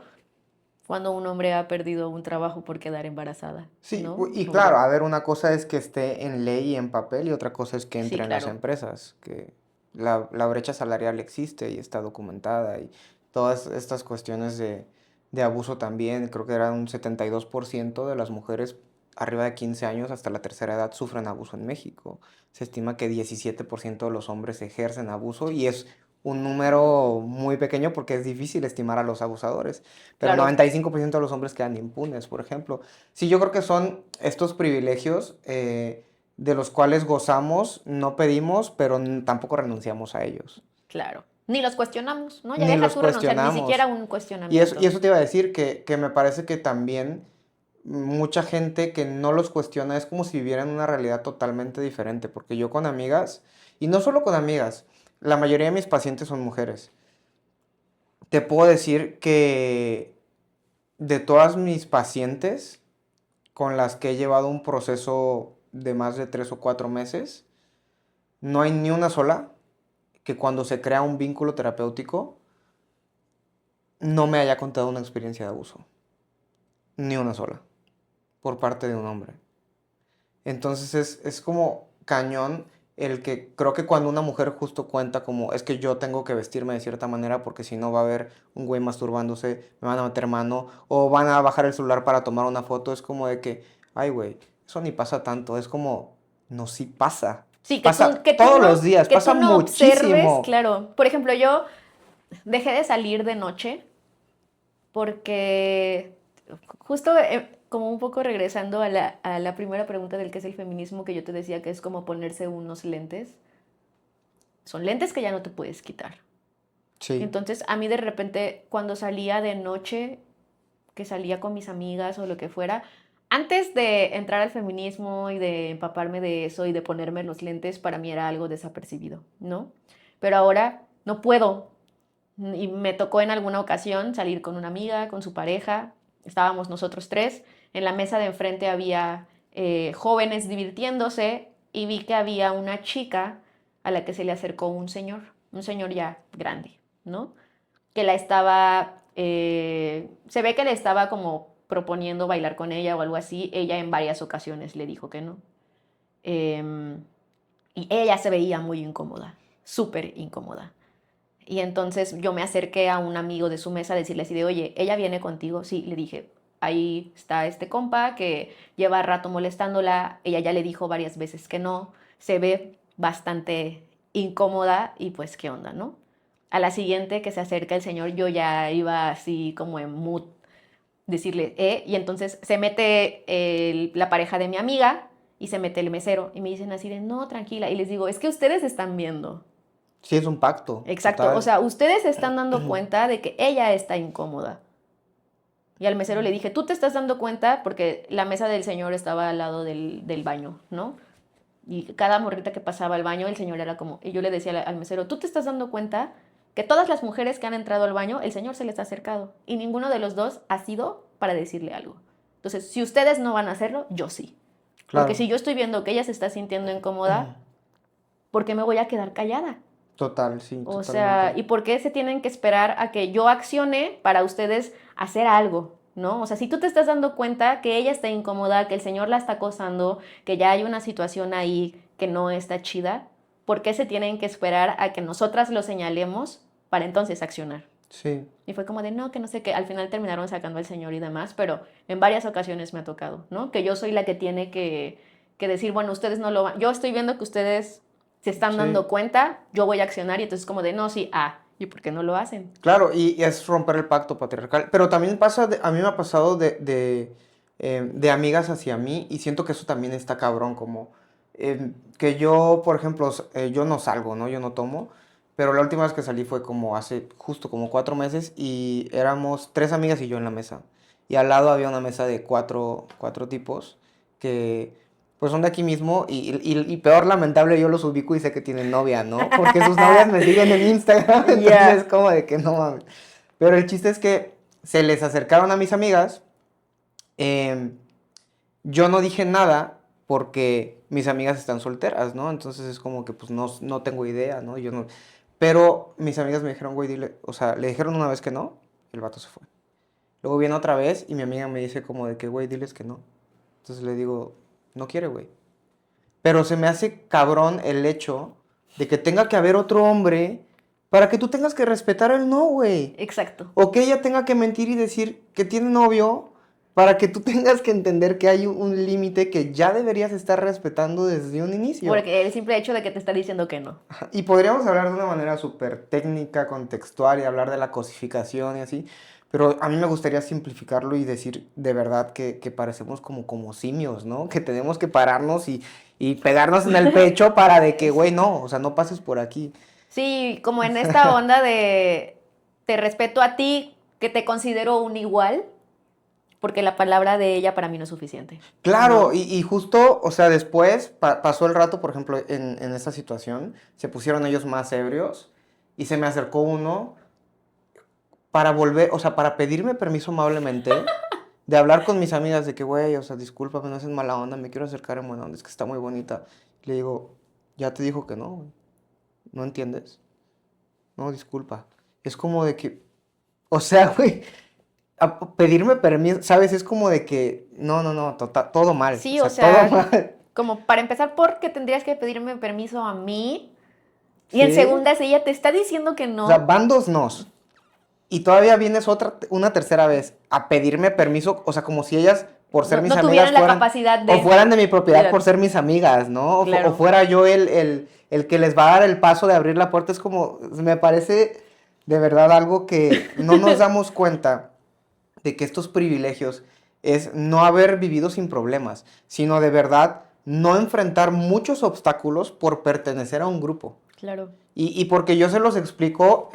cuando un hombre ha perdido un trabajo por quedar embarazada, Sí, ¿no? y Un claro, bebé. a ver, una cosa es que esté en ley y en papel y otra cosa es que Sí, entre en las claro. empresas, que la brecha salarial existe y está documentada y todas estas cuestiones de abuso también, creo que era un 72% de las mujeres arriba de 15 años hasta la tercera edad sufren abuso en México. Se estima que 17% de los hombres ejercen abuso y es un número muy pequeño porque es difícil estimar a los abusadores, pero Claro, 95% de los hombres quedan impunes, por ejemplo. Sí, yo creo que son estos privilegios de los cuales gozamos, no pedimos, pero tampoco renunciamos a ellos. claro. Ni los cuestionamos, ¿no? Ya Ni deja los tú renunciar, ni siquiera cuestionamos. un Y cuestionamiento. eso te iba a decir que me parece que también mucha gente que no los cuestiona es como si vivieran una realidad totalmente diferente, porque yo con amigas, y no solo con amigas, la mayoría de mis pacientes son mujeres. Te puedo decir que de todas mis pacientes, con las que he llevado un proceso de más de 3 o 4 meses, no hay ni una sola que cuando se crea un vínculo terapéutico no me haya contado una experiencia de abuso. Ni una sola. Por parte de un hombre. Entonces es como cañón el que creo que cuando una mujer justo cuenta como es que yo tengo que vestirme de cierta manera porque si no va a haber un güey masturbándose, me van a meter mano o van a bajar el celular para tomar una foto, es como de que, ay güey, eso ni pasa tanto, es como, no, sí pasa. Sí, Pasa que tú todos no, los días, que pasa tú no observes, muchísimo. claro. Por ejemplo, yo dejé de salir de noche porque justo como un poco regresando a la primera pregunta del qué es el feminismo, que yo te decía que es como ponerse unos lentes. Son lentes que ya no te puedes quitar. Sí, Entonces, a mí de repente, cuando salía de noche, que salía con mis amigas o lo que fuera, antes de entrar al feminismo y de empaparme de eso y de ponerme los lentes, para mí era algo desapercibido, ¿no? Pero ahora no puedo. Y me tocó en alguna ocasión salir con una amiga, con su pareja, estábamos nosotros tres, en la mesa de enfrente había jóvenes divirtiéndose y vi que había una chica a la que se le acercó un señor ya grande, ¿no? Que la estaba, se ve que le estaba como proponiendo bailar con ella o algo así, ella en varias ocasiones le dijo que no. Eh, y ella se veía muy incómoda, súper incómoda. Y entonces yo me acerqué a un amigo de su mesa a decirle así de, oye, ¿ella viene contigo? Sí, le dije, ahí está este compa que lleva rato molestándola, ella ya le dijo varias veces que no, se ve bastante incómoda y pues qué onda, ¿no? A la siguiente que se acerca el señor, yo ya iba así como en mood, decirle, y entonces se mete la pareja de mi amiga y se mete el mesero y me dicen así de, no, tranquila, y les digo, es que ustedes están viendo. sí es un pacto, Exacto, o total. sea, ustedes se están dando cuenta de que ella está incómoda. Y al mesero le dije, tú te estás dando cuenta porque la mesa del señor estaba al lado del baño, ¿no? Y cada morrita que pasaba al baño, el señor era como, y yo le decía al mesero, tú te estás dando cuenta que todas las mujeres que han entrado al baño, el señor se les ha acercado y ninguno de los dos ha sido para decirle algo. Entonces, si ustedes no van a hacerlo, yo sí. Porque Claro, si yo estoy viendo que ella se está sintiendo incómoda, ¿por qué me voy a quedar callada? total, sí, O sea, totalmente. ¿y por qué se tienen que esperar a que yo accione para ustedes hacer algo? ¿No? O sea, si tú te estás dando cuenta que ella está incómoda, que el señor la está acosando, que ya hay una situación ahí que no está chida, ¿por qué se tienen que esperar a que nosotras lo señalemos para entonces accionar? Sí. Y fue como de no, que no sé qué, al final terminaron sacando al señor y demás, pero en varias ocasiones me ha tocado, ¿no? Que yo soy la que tiene que decir, bueno, ustedes no lo van, yo estoy viendo que ustedes se están dando Sí, cuenta, yo voy a accionar y entonces como de no, sí, ¿y por qué no lo hacen? claro, y es romper el pacto patriarcal. Pero también pasa, a mí me ha pasado de amigas hacia mí y siento que eso también está cabrón, como que yo, por ejemplo, yo no salgo, ¿no? Yo no tomo, pero la última vez que salí fue como hace justo como 4 meses y éramos 3 amigas y yo en la mesa. Y al lado había una mesa de cuatro tipos que pues son de aquí mismo y peor lamentable yo los ubico y sé que tienen novia, ¿no? Porque sus novias me siguen en Instagram, entonces es Ya. como de que no mames. Pero el chiste es que se les acercaron a mis amigas, em, yo no dije nada porque mis amigas están solteras, ¿no? Entonces es como que pues no tengo idea, ¿no? Yo no... Pero mis amigas me dijeron, güey, dile, o sea, le dijeron una vez que no, el vato se fue. Luego viene otra vez y mi amiga me dice como de que, güey, diles que no. Entonces le digo, no quiere, güey. Pero se me hace cabrón el hecho de que tenga que haber otro hombre para que tú tengas que respetar el no, güey. Exacto. O que ella tenga que mentir y decir que tiene novio para que tú tengas que entender que hay un límite que ya deberías estar respetando desde un inicio. Porque el simple hecho de que te está diciendo que no. Y podríamos hablar de una manera súper técnica, contextual y hablar de la cosificación y así, pero a mí me gustaría simplificarlo y decir de verdad que parecemos como simios, ¿no? Que tenemos que pararnos y pegarnos en el pecho para de que, güey, no, o sea, no pases por aquí. Sí, como en esta onda de te respeto a ti, que te considero un igual, porque la palabra de ella para mí no es suficiente, Claro, ¿no? y justo, o sea, después pasó el rato, por ejemplo, en esta situación, se pusieron ellos más ebrios y se me acercó uno para volver, o sea, para pedirme permiso amablemente de hablar con mis amigas de que, güey, o sea, discúlpame, no es en mala onda, me quiero acercar en buena onda, es que está muy bonita. Le digo, ya te dijo que no, güey, ¿no entiendes? No, disculpa. Es como de que, O sea, güey, pedirme permiso, ¿sabes? Es como de que, no, todo mal, o Sí, o sea, todo sea, mal. como para empezar, ¿por qué tendrías que pedirme permiso a mí? Y en ¿Sí? segundas, ella te está diciendo que O sea, no. van dos nos. Y todavía vienes una tercera vez a pedirme permiso, o sea, como si ellas, por ser No, mis no amigas, tuvieran la fueran, capacidad o de... fueran de mi propiedad por Mira, ser mis amigas, ¿no? O claro. fuera yo el que les va a dar el paso de abrir la puerta. Es como, me parece de verdad algo que no nos damos cuenta de que estos privilegios es no haber vivido sin problemas, sino de verdad no enfrentar muchos obstáculos por pertenecer a un grupo. Claro. Y porque yo se los explico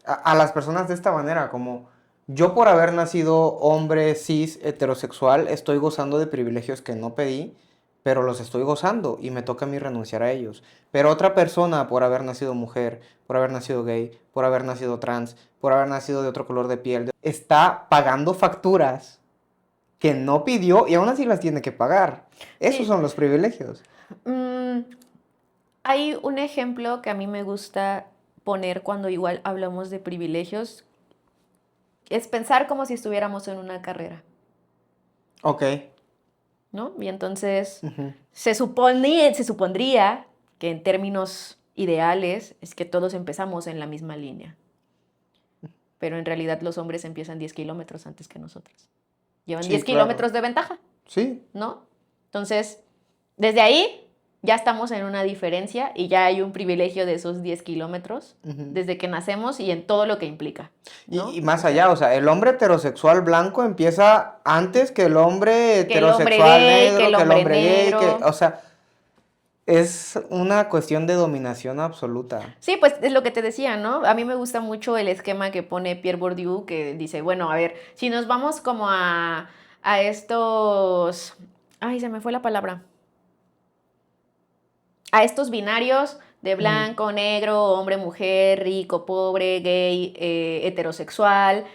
a las personas de esta manera, como yo por haber nacido hombre, cis, heterosexual, estoy gozando de privilegios que no pedí, pero los estoy gozando y me toca a mí renunciar a ellos. Pero otra persona por haber nacido mujer, por haber nacido gay, por haber nacido trans, por haber nacido de otro color de piel, está pagando facturas que no pidió y aún así las tiene que pagar. Esos Sí. son los privilegios. Mm, hay un ejemplo que a mí me gusta poner cuando igual hablamos de privilegios. Es pensar como si estuviéramos en una carrera, Ok. ¿no? Y entonces Ujú. se supondría que en términos ideales es que todos empezamos en la misma línea. Pero en realidad los hombres empiezan 10 kilómetros antes que nosotros. Llevan Sí, 10 claro. kilómetros de ventaja, Sí. ¿no? Entonces, desde ahí ya estamos en una diferencia y ya hay un privilegio de esos 10 kilómetros Ujú. desde que nacemos y en todo lo que implica, Y ¿no? más O sea, allá, o sea, el hombre heterosexual blanco empieza antes que el hombre que el hombre heterosexual gay, que negro, el que el hombre hombre gay, que, negro. o sea, es una cuestión de dominación absoluta. Sí, pues es lo que te decía, ¿no? A mí me gusta mucho el esquema que pone Pierre Bourdieu, que dice, bueno, a ver, si nos vamos como a estos... Ay, se me fue la palabra. A estos binarios de Ujú. blanco, negro, hombre, mujer, rico, pobre, gay, heterosexual,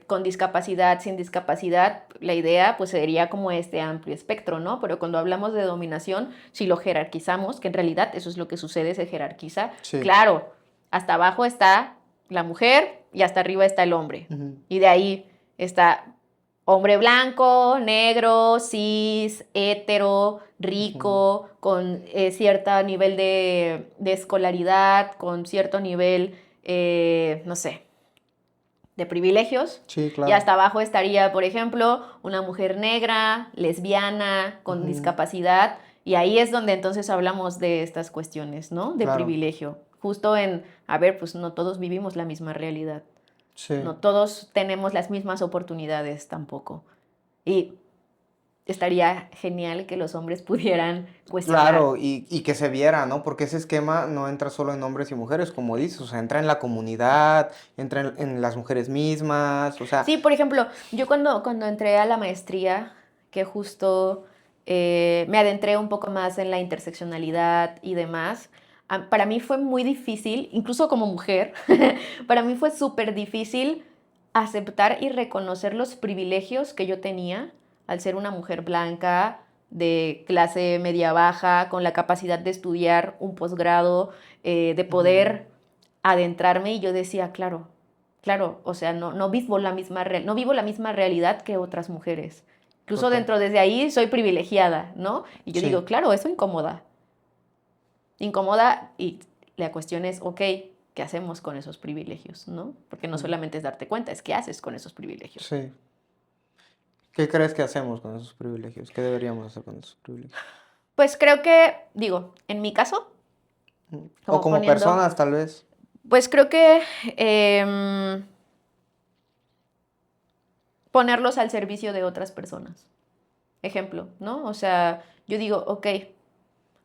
con discapacidad, sin discapacidad, la idea pues sería como este amplio espectro, ¿no? Pero cuando hablamos de dominación, si lo jerarquizamos, que en realidad eso es lo que sucede, se jerarquiza, Sí. claro, hasta abajo está la mujer y hasta arriba está el hombre. Ujú. Y de ahí está hombre blanco, negro, cis, hetero, Ujú. rico, con cierto nivel de escolaridad, con cierto nivel, no sé, de privilegios. Sí, Y claro. hasta abajo estaría, por ejemplo, una mujer negra, lesbiana, con Ujú. discapacidad. Y ahí es donde entonces hablamos de estas cuestiones, ¿no? De Claro. privilegio. Justo en, a ver, pues no todos vivimos la misma realidad. Sí. No todos tenemos las mismas oportunidades tampoco. Y estaría genial que los hombres pudieran cuestionar. Claro, y que se viera, ¿no? Porque ese esquema no entra solo en hombres y mujeres, como dices, o sea, entra en la comunidad, entra en las mujeres mismas, o sea, Sí, por ejemplo, yo cuando entré a la maestría, que justo me adentré un poco más en la interseccionalidad y demás, para mí fue muy difícil, incluso como mujer, para mí fue súper difícil aceptar y reconocer los privilegios que yo tenía al ser una mujer blanca de clase media baja, con la capacidad de estudiar un posgrado, de ujú, poder adentrarme y yo decía, claro, claro, o sea, no vivo no vivo la misma realidad que otras mujeres. Incluso total. dentro desde ahí soy privilegiada, ¿no? Y yo digo, Sí. claro, eso incomoda. Incomoda y la cuestión es, ok, ¿qué hacemos con esos privilegios, no? Porque no Ujú. solamente es darte cuenta, es qué haces con esos privilegios. Sí. ¿Qué crees que hacemos con esos privilegios? ¿Qué deberíamos hacer con esos privilegios? Pues creo que, digo, en mi caso, O como como poniendo, personas, tal vez. pues creo que em, ponerlos al servicio de otras personas. Ejemplo, ¿no? O sea, yo digo, ok,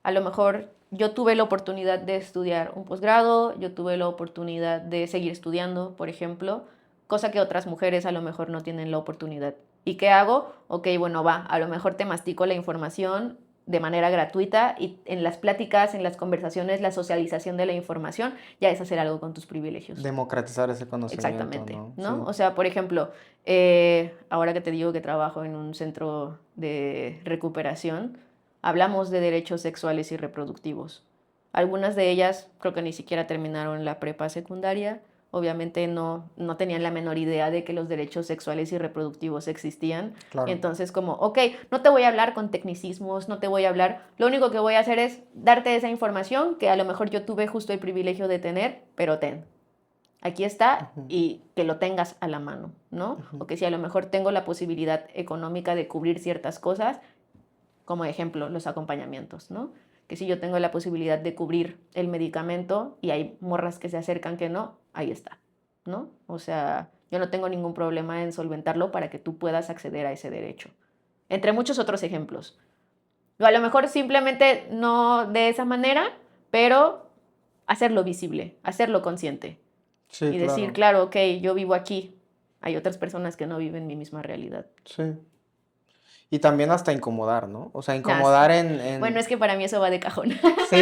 a lo mejor yo tuve la oportunidad de estudiar un posgrado, yo tuve la oportunidad de seguir estudiando, por ejemplo, cosa que otras mujeres a lo mejor no tienen la oportunidad. ¿Y qué hago? Ok, bueno, va, a lo mejor te mastico la información de manera gratuita y en las pláticas, en las conversaciones, la socialización de la información, ya es hacer algo con tus privilegios. Democratizar ese conocimiento, Exactamente, ¿no? ¿no? Sí. O sea, por ejemplo, ahora que te digo que trabajo en un centro de recuperación, hablamos de derechos sexuales y reproductivos. Algunas de ellas creo que ni siquiera terminaron la prepa secundaria, obviamente no tenían la menor idea de que los derechos sexuales y reproductivos existían. Claro. Entonces como, ok, no te voy a hablar con tecnicismos, no te voy a hablar, lo único que voy a hacer es darte esa información que a lo mejor yo tuve justo el privilegio de tener, pero aquí está y que lo tengas a la mano, ¿no? O que si a lo mejor tengo la posibilidad económica de cubrir ciertas cosas, como ejemplo, los acompañamientos, ¿no? Que si yo tengo la posibilidad de cubrir el medicamento y hay morras que se acercan que no, ahí está, ¿no? O sea, yo no tengo ningún problema en solventarlo para que tú puedas acceder a ese derecho. Entre muchos otros ejemplos. O a lo mejor simplemente no de esa manera, pero hacerlo visible, hacerlo consciente. Sí, Y decir, claro, ok, yo vivo aquí. Hay otras personas que no viven mi misma realidad. Sí. Y también hasta incomodar, ¿no? O sea, Ah, incomodar sí. en... Bueno, es que para mí eso va de cajón. Sí,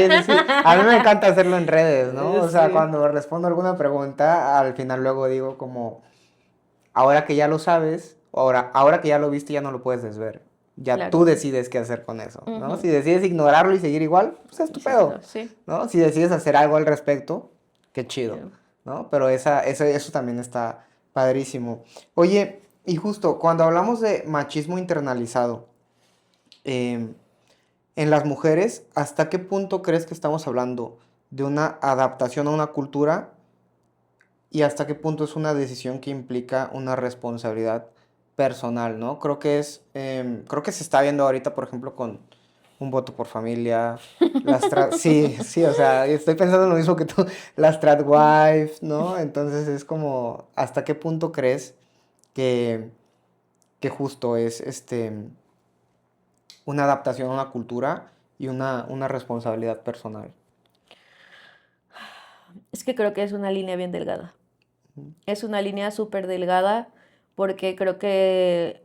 sí, sí. A mí me encanta hacerlo en redes, ¿no? O sea, Sí. cuando respondo alguna pregunta, al final luego digo como, ahora que ya lo sabes, ahora que ya lo viste, ya no lo puedes desver. Ya Claro. tú decides qué hacer con eso, ¿no? Ujú. Si decides ignorarlo y seguir igual, pues es tu pedo, Sí. ¿no? Si decides hacer algo al respecto, qué chido, Yeah. ¿no? Pero eso también está padrísimo. Oye, y justo, cuando hablamos de machismo internalizado, em, en las mujeres, ¿hasta qué punto crees que estamos hablando de una adaptación a una cultura y hasta qué punto es una decisión que implica una responsabilidad personal, ¿no? Creo que se está viendo ahorita, por ejemplo, con un voto por familia, sí, sí, o sea, estoy pensando en lo mismo que tú, las tradwives, ¿no? Entonces es como, ¿hasta qué punto crees que, que justo es una adaptación a una cultura y una responsabilidad personal? Es que creo que es una línea bien delgada. Es una línea súper delgada porque creo que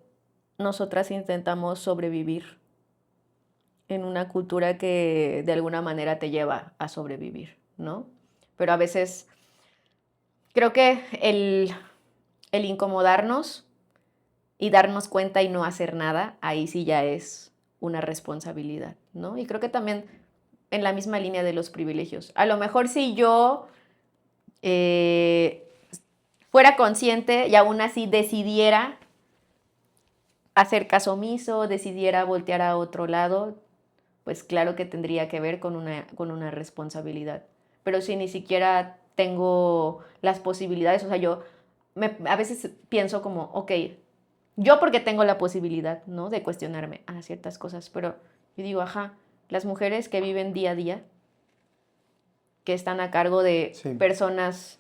nosotras intentamos sobrevivir en una cultura que de alguna manera te lleva a sobrevivir, ¿no? Pero a veces creo que el incomodarnos y darnos cuenta y no hacer nada, ahí sí ya es una responsabilidad, ¿no? Y creo que también en la misma línea de los privilegios. A lo mejor si yo fuera consciente y aún así decidiera hacer caso omiso, decidiera voltear a otro lado, pues claro que tendría que ver con una responsabilidad. Pero si ni siquiera tengo las posibilidades, o sea, a veces pienso como, ok, yo porque tengo la posibilidad, ¿no? De cuestionarme a ciertas cosas, pero yo digo, ajá, las mujeres que viven día a día, que están a cargo de Sí, personas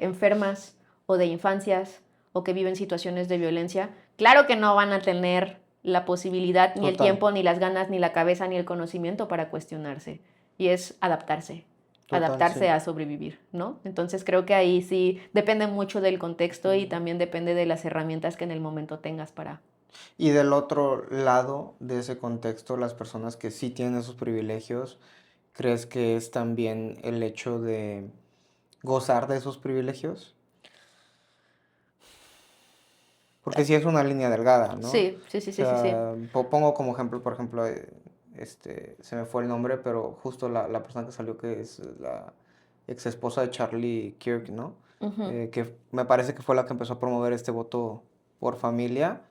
enfermas o de infancias o que viven situaciones de violencia, claro que no van a tener la posibilidad, ni el total, tiempo, ni las ganas, ni la cabeza, ni el conocimiento para cuestionarse. Y es total, adaptarse sí. a sobrevivir, ¿no? Entonces creo que ahí sí depende mucho del contexto y también depende de las herramientas que en el momento tengas para... Y del otro lado de ese contexto, las personas que sí tienen esos privilegios, ¿crees que es también el hecho de gozar de esos privilegios? Porque sí es una línea delgada, ¿no? Sí, sí, sí, O sí, sí, sí. sea, pongo como ejemplo, por ejemplo, se me fue el nombre, pero justo la persona que salió que es la ex esposa de Charlie Kirk, ¿no? Ujú. Que me parece que fue la que empezó a promover este voto por familia.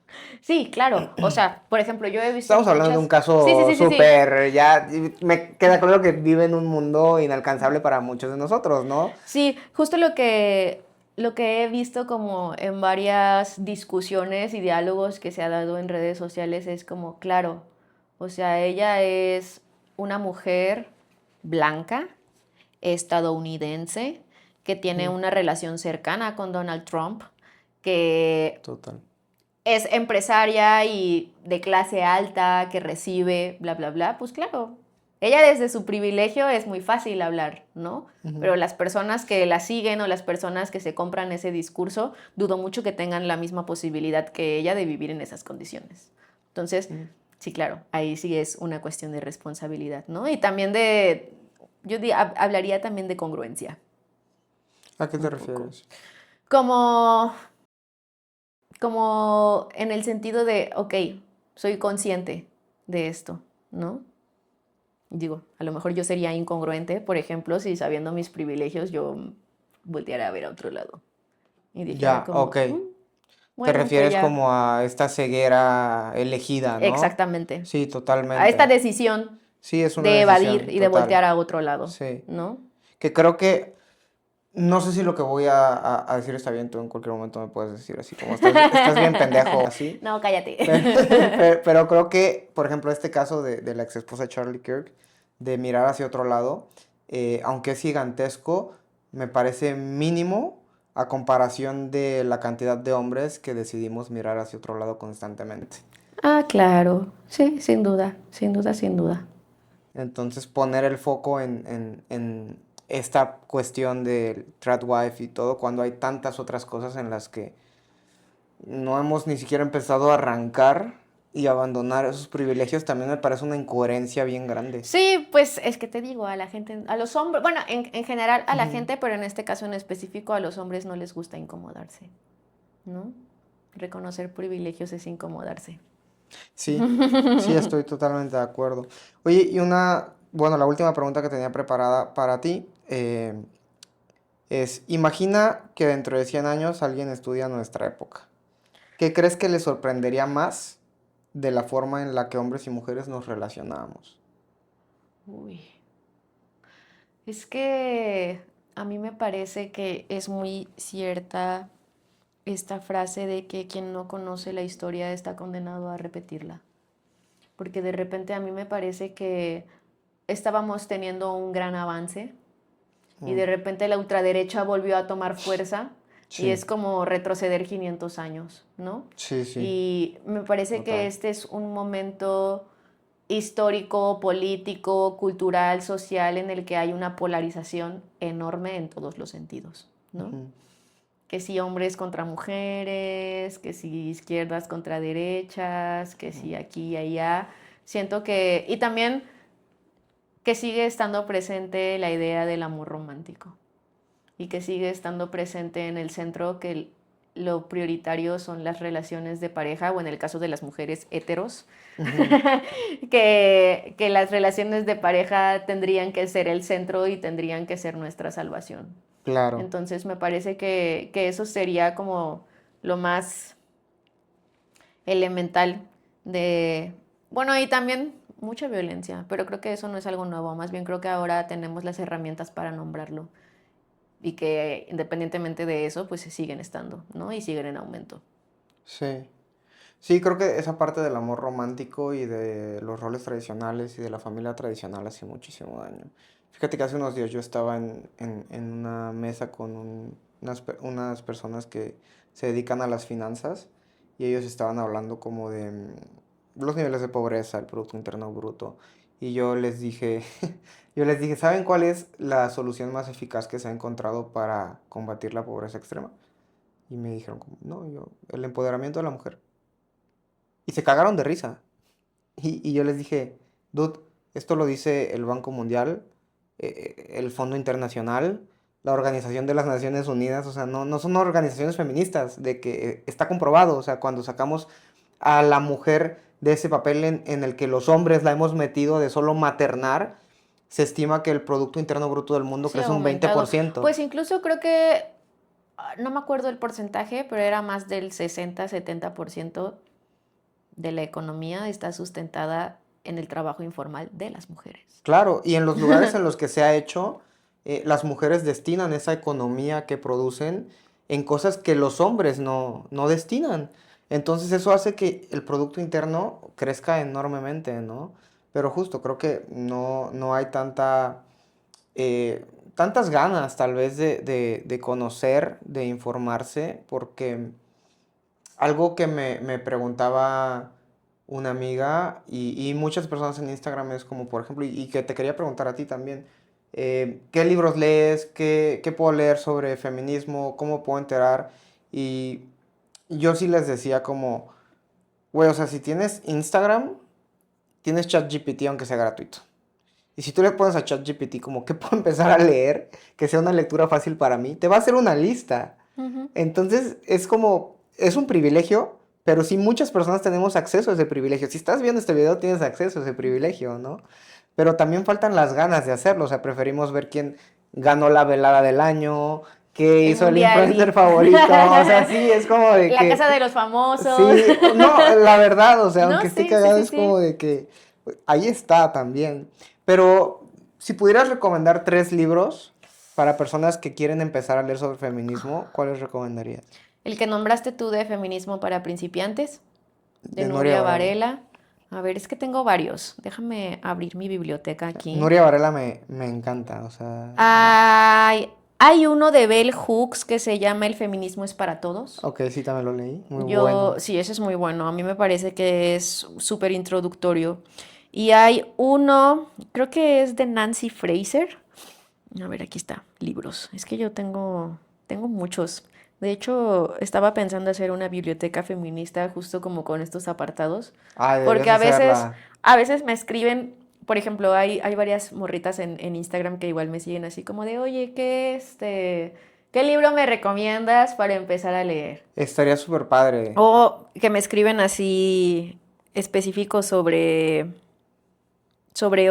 Sí, claro. O sea, por ejemplo, yo he visto Estamos hablando de un muchas... Sí, sí, caso sí, sí, sí. súper, ya me queda claro que vive en un mundo inalcanzable para muchos de nosotros, ¿no? Sí, justo lo que he visto como en varias discusiones y diálogos que se ha dado en redes sociales es como, claro, o sea, ella es una mujer blanca, estadounidense, que tiene Mm, una relación cercana con Donald Trump, que total. es empresaria y de clase alta, que recibe, bla, bla, bla, pues claro, ella desde su privilegio es muy fácil hablar, ¿no? Ujú. Pero las personas que la siguen o las personas que se compran ese discurso, dudo mucho que tengan la misma posibilidad que ella de vivir en esas condiciones. Entonces, Mm. sí, claro, ahí sí es una cuestión de responsabilidad, ¿no? Y también hablaría también de congruencia, ¿A qué te un poco. refieres? Como como en el sentido de, ok, soy consciente de esto, ¿no? Digo, a lo mejor yo sería incongruente, por ejemplo, si sabiendo mis privilegios yo volteara a ver a otro lado. Y dijera Ya, como, ok. Te bueno, pues refieres ya, como a esta ceguera elegida, ¿no? exactamente. Sí, A esta totalmente. decisión Sí, es una de evadir decisión y de total. voltear a otro lado, Sí. ¿no? Que creo que, no sé si lo que voy a decir está bien, tú en cualquier momento me puedes decir así como estás bien pendejo, así. No, cállate. Pero creo que, por ejemplo, este caso de la ex esposa de Charlie Kirk, de mirar hacia otro lado, aunque es gigantesco, me parece mínimo a comparación de la cantidad de hombres que decidimos mirar hacia otro lado constantemente. Ah, claro. Sí, sin duda, sin duda, sin duda. Entonces, poner el foco en esta cuestión del tradwife y todo, cuando hay tantas otras cosas en las que no hemos ni siquiera empezado a arrancar y abandonar esos privilegios, también me parece una incoherencia bien grande. Sí, pues es que te digo, a la gente, a los hombres, bueno, en general a la Ujú. gente, pero en este caso en específico a los hombres no les gusta incomodarse, ¿no? Reconocer privilegios es incomodarse. Sí, sí, estoy totalmente de acuerdo. Oye, bueno, la última pregunta que tenía preparada para ti es, imagina que dentro de 100 años alguien estudia nuestra época. ¿Qué crees que le sorprendería más de la forma en la que hombres y mujeres nos relacionábamos? Uy, es que a mí me parece que es muy cierta esta frase de que quien no conoce la historia está condenado a repetirla. Porque de repente a mí me parece que estábamos teniendo un gran avance y Mm, de repente la ultraderecha volvió a tomar fuerza y sí, es como retroceder 500 años, ¿no? sí, sí, Y me parece que total. este es un momento histórico, político, cultural, social, en el que hay una polarización enorme en todos los sentidos, ¿no? Ujú, Que si hombres contra mujeres, que si izquierdas contra derechas, que ujú. si aquí y allá. Siento que, y también que sigue estando presente la idea del amor romántico y que sigue estando presente en el centro que lo prioritario son las relaciones de pareja o en el caso de las mujeres heteros, Ujú, que las relaciones de pareja tendrían que ser el centro y tendrían que ser nuestra salvación. claro. Entonces me parece que eso sería como lo más elemental de, bueno, y también mucha violencia, pero creo que eso no es algo nuevo, más bien creo que ahora tenemos las herramientas para nombrarlo y que independientemente de eso, pues se siguen estando, ¿no? Y siguen en aumento. Sí. Sí, creo que esa parte del amor romántico y de los roles tradicionales y de la familia tradicional hace muchísimo daño. Fíjate que hace unos días yo estaba en una mesa con unas personas que se dedican a las finanzas y ellos estaban hablando como de los niveles de pobreza, el Producto Interno Bruto. Y yo les dije, yo les dije, ¿saben cuál es la solución más eficaz que se ha encontrado para combatir la pobreza extrema? Y me dijeron como, no, yo, el empoderamiento de la mujer. Y se cagaron de risa. Y yo les dije, dude, esto lo dice el Banco Mundial, el Fondo Internacional, la Organización de las Naciones Unidas, o sea, no son organizaciones feministas, de que está comprobado, o sea, cuando sacamos a la mujer de ese papel en el que los hombres la hemos metido de solo maternar, se estima que el Producto Interno Bruto del mundo Sí, ha crece un veinte por aumentado. ciento Pues incluso creo que, no me acuerdo el porcentaje, pero era más del 60-70% de la economía está sustentada en el trabajo informal de las mujeres. Claro, y en los lugares en los que se ha hecho, las mujeres destinan esa economía que producen en cosas que los hombres no destinan. Entonces eso hace que el Producto Interno crezca enormemente, ¿no? Pero justo creo que no hay tantas ganas tal vez de conocer, de informarse, porque algo que me preguntaba una amiga y muchas personas en Instagram es como, por ejemplo, y que te quería preguntar a ti también, ¿qué libros lees? ¿Qué puedo leer sobre feminismo? ¿Cómo puedo enterar? Y yo sí les decía como, güey, o sea, si tienes Instagram, tienes ChatGPT aunque sea gratuito. Y si tú le pones a ChatGPT como, ¿qué puedo empezar a leer? Que sea una lectura fácil para mí, te va a hacer una lista. Ujú. Entonces es como, es un privilegio, pero sí muchas personas tenemos acceso a ese privilegio. Si estás viendo este video tienes acceso a ese privilegio, ¿no? Pero también faltan las ganas de hacerlo, o sea, preferimos ver quién ganó la velada del año, que El hizo el Mundial influencer y- favorito. O sea, sí, es como de La que... casa de los famosos. Sí, no, la verdad, o sea, No, aunque esté sí, sí, cagado, sí, es como sí. de que ahí está también. Pero si pudieras recomendar 3 libros para personas que quieren empezar a leer sobre feminismo, ¿cuáles recomendarías? El que nombraste tú de Feminismo para Principiantes, de De Nuria Nuria Varela. Varela. A ver, es que tengo varios. Déjame abrir mi biblioteca aquí. Nuria Varela me encanta, o sea, Hay uno de Bell Hooks que se llama El feminismo es para todos. ok, sí, también lo leí, muy Yo, bueno. sí, ese es muy bueno. A mí me parece que es súper introductorio. Y hay uno, creo que es de Nancy Fraser. A ver, aquí está, libros. Es que yo tengo muchos. De hecho, estaba pensando hacer una biblioteca feminista justo como con estos apartados. Ah, deberías Porque hacerla. a veces me escriben, por ejemplo, hay varias morritas en Instagram que igual me siguen así como de, oye, ¿qué libro me recomiendas para empezar a leer? Estaría súper padre. O que me escriben así específicos sobre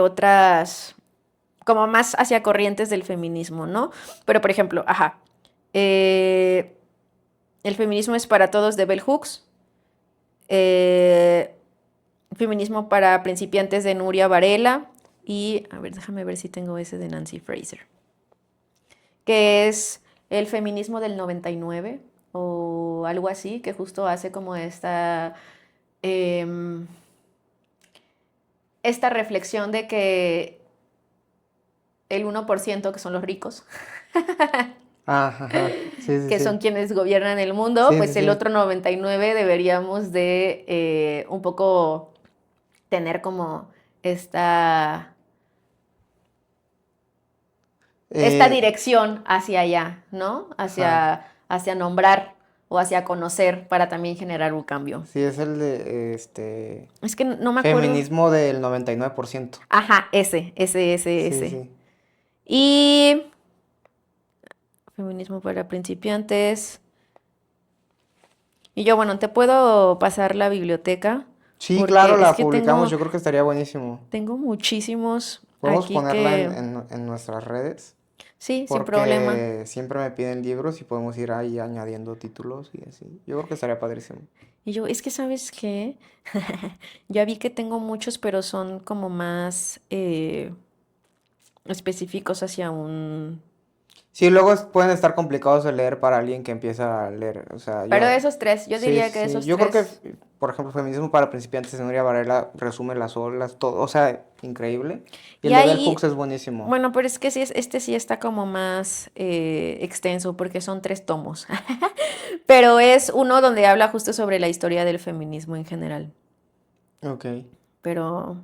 otras, como más hacia corrientes del feminismo, ¿no? Pero, por ejemplo, eh, el feminismo es para todos de Bell Hooks, eh, feminismo para principiantes de Nuria Varela y, a ver, déjame ver si tengo ese de Nancy Fraser, que es el feminismo del 99 o algo así, que justo hace como em, esta reflexión de que el 1% que son los ricos, Ah, ajá, sí, sí, que sí. son quienes gobiernan el mundo, Sí, sí, pues el sí. otro 99 deberíamos de un poco tener como esta, esta Eh, dirección hacia allá, ¿no? ajá. Hacia nombrar o hacia conocer para también generar un cambio. Sí, es el de Es que no me acuerdo. feminismo del 99%. Ajá, ese, Sí, ese. sí. Y feminismo para principiantes. Y yo, bueno, te puedo pasar la biblioteca Sí, claro, porque es la que publicamos, yo creo que estaría buenísimo. tengo muchísimos Podemos aquí ponerla que... en nuestras redes, Sí, sin problema. porque siempre me piden libros y podemos ir ahí añadiendo títulos y así. Yo creo que estaría padrísimo. Y yo, es que, ¿sabes qué? Ya vi que tengo muchos, pero son como más específicos hacia un... Sí, luego pueden estar complicados de leer para alguien que empieza a leer. O sea, Pero yo, esos tres, yo sí, diría sí, que sí. esos Yo creo que, tres... por ejemplo, Feminismo para Principiantes de Nuria Varela resume las olas, todo. O sea, increíble. Y Y el de Bell Hooks ahí, es buenísimo. bueno, pero es que sí, este sí está como más extenso porque son 3 tomos. Pero es uno donde habla justo sobre la historia del feminismo en general. Ok. Pero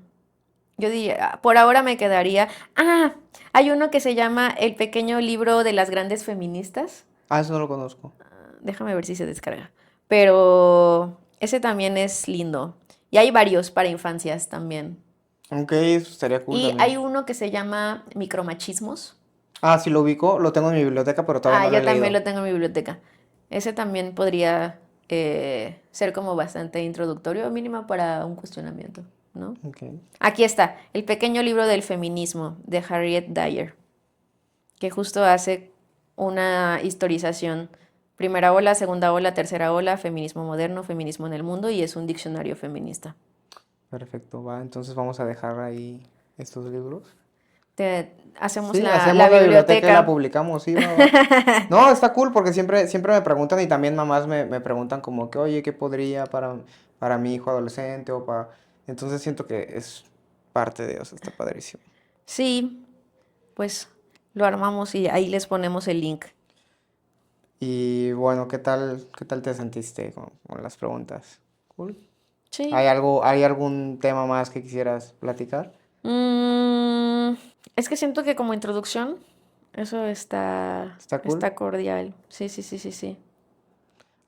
yo diría, por ahora me quedaría. Ah, hay uno que se llama El pequeño libro de las grandes feministas. Ah, eso no lo conozco. Déjame ver si se descarga. Pero ese también es lindo. Y hay varios para infancias también. Ok, eso estaría cool Y hay también. uno que se llama Micromachismos. Ah, sí lo ubico, lo tengo en mi biblioteca, pero todavía Ah, no lo he yo también leído. lo tengo en mi biblioteca. Ese también podría ser como bastante introductorio, mínimo para un cuestionamiento, ¿no? Ok. Aquí está, El pequeño libro del feminismo de Harriet Dyer, que justo hace una historización. Primera ola, segunda ola, tercera ola, feminismo moderno, feminismo en el mundo y es un diccionario feminista. Perfecto, va. Entonces vamos a dejar ahí estos libros. Hacemos Sí, la hacemos la biblioteca y la biblioteca. publicamos, sí, va, va. No, está cool porque siempre me preguntan y también mamás me preguntan como que, oye, ¿qué podría para mi hijo adolescente o para... Entonces siento que es parte de eso, está padrísimo. Sí, pues lo armamos y ahí les ponemos el link. Y bueno, ¿qué tal te sentiste con las preguntas? Cool. Sí. ¿Hay algún tema más que quisieras platicar? Mm, es que siento que como introducción, eso está, ¿Está cool? está cordial. Sí, sí, sí, sí, sí. En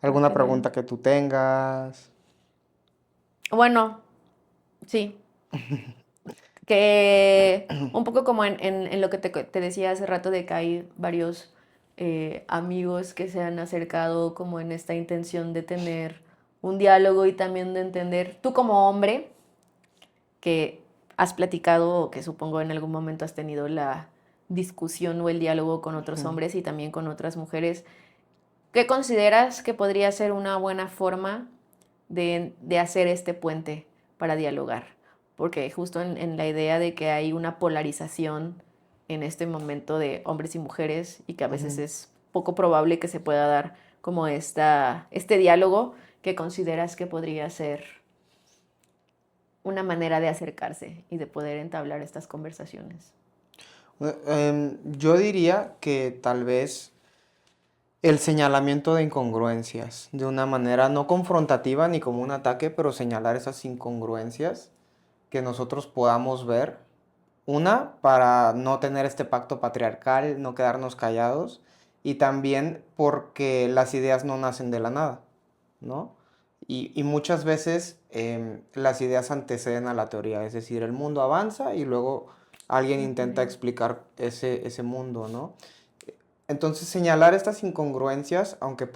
¿Alguna general. pregunta que tú tengas? Bueno, sí. Que un poco como en lo que te decía hace rato de que hay varios amigos que se han acercado como en esta intención de tener un diálogo y también de entender, tú como hombre, que has platicado o que supongo en algún momento has tenido discusión o el diálogo con otros hombres y también con otras mujeres. ¿Qué consideras que podría ser una buena forma de hacer este puente para dialogar? Porque justo en la idea de que hay una polarización en este momento de hombres y mujeres y que a veces es poco probable que se pueda dar como este diálogo, ¿qué consideras que podría ser una manera de acercarse y de poder entablar estas conversaciones? Yo diría que tal vez el señalamiento de incongruencias, de una manera no confrontativa ni como un ataque, pero señalar esas incongruencias que nosotros podamos ver. Una, para no tener este pacto patriarcal, no quedarnos callados, y también porque las ideas no nacen de la nada, ¿no? Y muchas veces las ideas anteceden a la teoría, es decir, el mundo avanza y luego alguien intenta explicar ese mundo, ¿no? Entonces, señalar estas incongruencias, aunque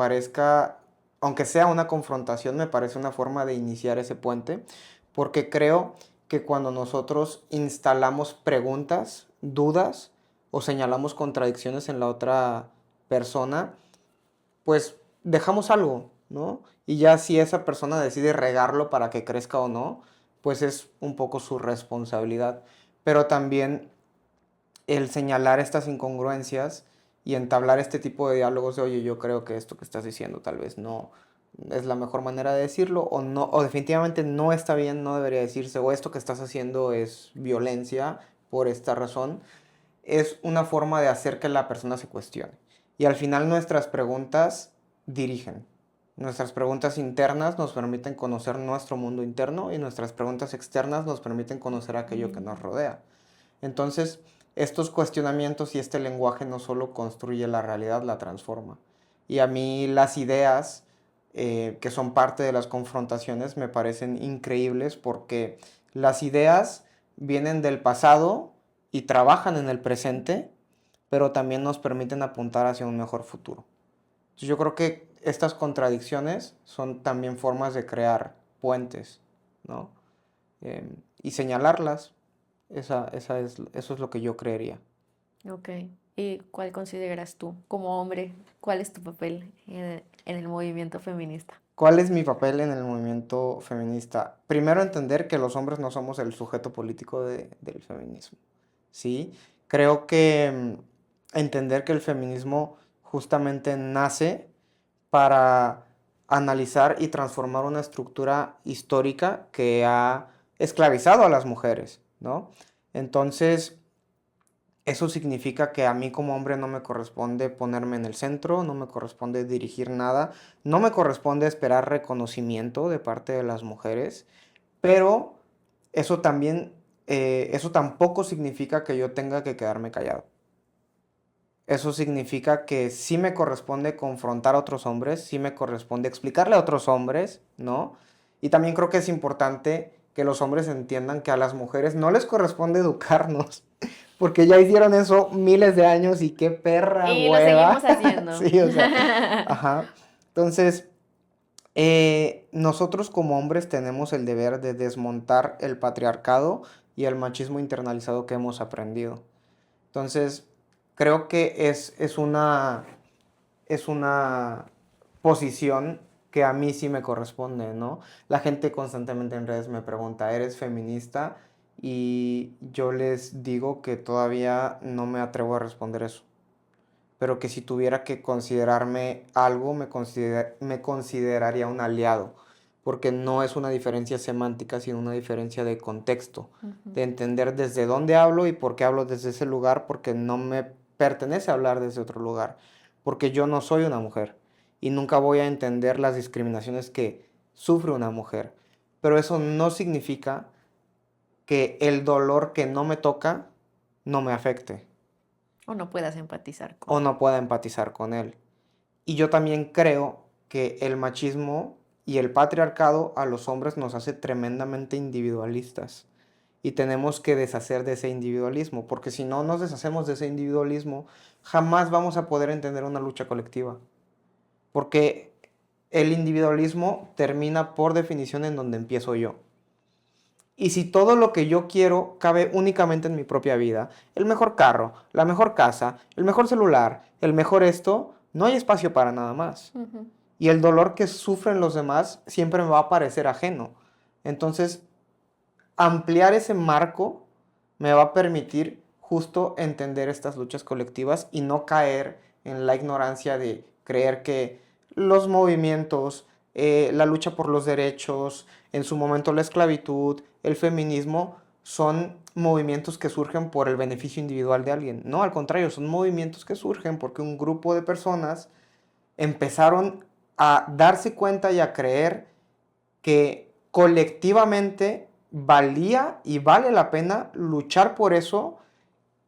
sea una confrontación, me parece una forma de iniciar ese puente, porque creo que cuando nosotros instalamos preguntas, dudas o señalamos contradicciones en la otra persona, pues dejamos algo, ¿no? Y ya si esa persona decide regarlo para que crezca o no, pues es un poco su responsabilidad. Pero también el señalar estas incongruencias y entablar este tipo de diálogos de, oye, yo creo que esto que estás diciendo tal vez no es la mejor manera de decirlo, o no, o definitivamente no está bien, no debería decirse, o esto que estás haciendo es violencia por esta razón, es una forma de hacer que la persona se cuestione. Y al final nuestras preguntas dirigen. Nuestras preguntas internas nos permiten conocer nuestro mundo interno y nuestras preguntas externas nos permiten conocer aquello que nos rodea. Entonces, estos cuestionamientos y este lenguaje no solo construye la realidad, la transforma. Y a mí las ideas que son parte de las confrontaciones me parecen increíbles porque las ideas vienen del pasado y trabajan en el presente, pero también nos permiten apuntar hacia un mejor futuro. Entonces, yo creo que estas contradicciones son también formas de crear puentes, ¿no? Y señalarlas. Eso es lo que yo creería. Ok. ¿Y cuál consideras tú, como hombre, cuál es tu papel en el movimiento feminista? ¿Cuál es mi papel en el movimiento feminista? Primero, entender que los hombres no somos el sujeto político del feminismo, ¿sí? Creo que entender que el feminismo justamente nace para analizar y transformar una estructura histórica que ha esclavizado a las mujeres, ¿no? Entonces, eso significa que a mí como hombre no me corresponde ponerme en el centro, no me corresponde dirigir nada, no me corresponde esperar reconocimiento de parte de las mujeres, pero eso tampoco significa que yo tenga que quedarme callado. Eso significa que sí me corresponde confrontar a otros hombres, sí me corresponde explicarle a otros hombres, ¿no? Y también creo que es importante que los hombres entiendan que a las mujeres no les corresponde educarnos, porque ya hicieron eso miles de años y qué perra Y lo hueva. seguimos haciendo. Sí, o sea, ajá. Entonces, nosotros como hombres tenemos el deber de desmontar el patriarcado y el machismo internalizado que hemos aprendido. Entonces, creo que es una posición que a mí sí me corresponde, ¿no? La gente constantemente en redes me pregunta, ¿eres feminista? Y yo les digo que todavía no me atrevo a responder eso, pero que si tuviera que considerarme algo, me consideraría un aliado, porque no es una diferencia semántica, sino una diferencia de contexto, de entender desde dónde hablo y por qué hablo desde ese lugar, porque no me pertenece hablar desde otro lugar, porque yo no soy una mujer y nunca voy a entender las discriminaciones que sufre una mujer, pero eso no significa que el dolor que no me toca no me afecte O no puedas empatizar o con. no pueda empatizar con él. Y yo también creo que el machismo y el patriarcado a los hombres nos hace tremendamente individualistas. Y tenemos que deshacer de ese individualismo, porque si no nos deshacemos de ese individualismo, jamás vamos a poder entender una lucha colectiva. Porque el individualismo termina por definición en donde empiezo yo. Y si todo lo que yo quiero cabe únicamente en mi propia vida, el mejor carro, la mejor casa, el mejor celular, el mejor esto, no hay espacio para nada más. Ujú. Y el dolor que sufren los demás siempre me va a parecer ajeno. Entonces, ampliar ese marco me va a permitir justo entender estas luchas colectivas y no caer en la ignorancia de creer que los movimientos, la lucha por los derechos, en su momento la esclavitud, el feminismo, son movimientos que surgen por el beneficio individual de alguien. No, al contrario, son movimientos que surgen porque un grupo de personas empezaron a darse cuenta y a creer que colectivamente valía y vale la pena luchar por eso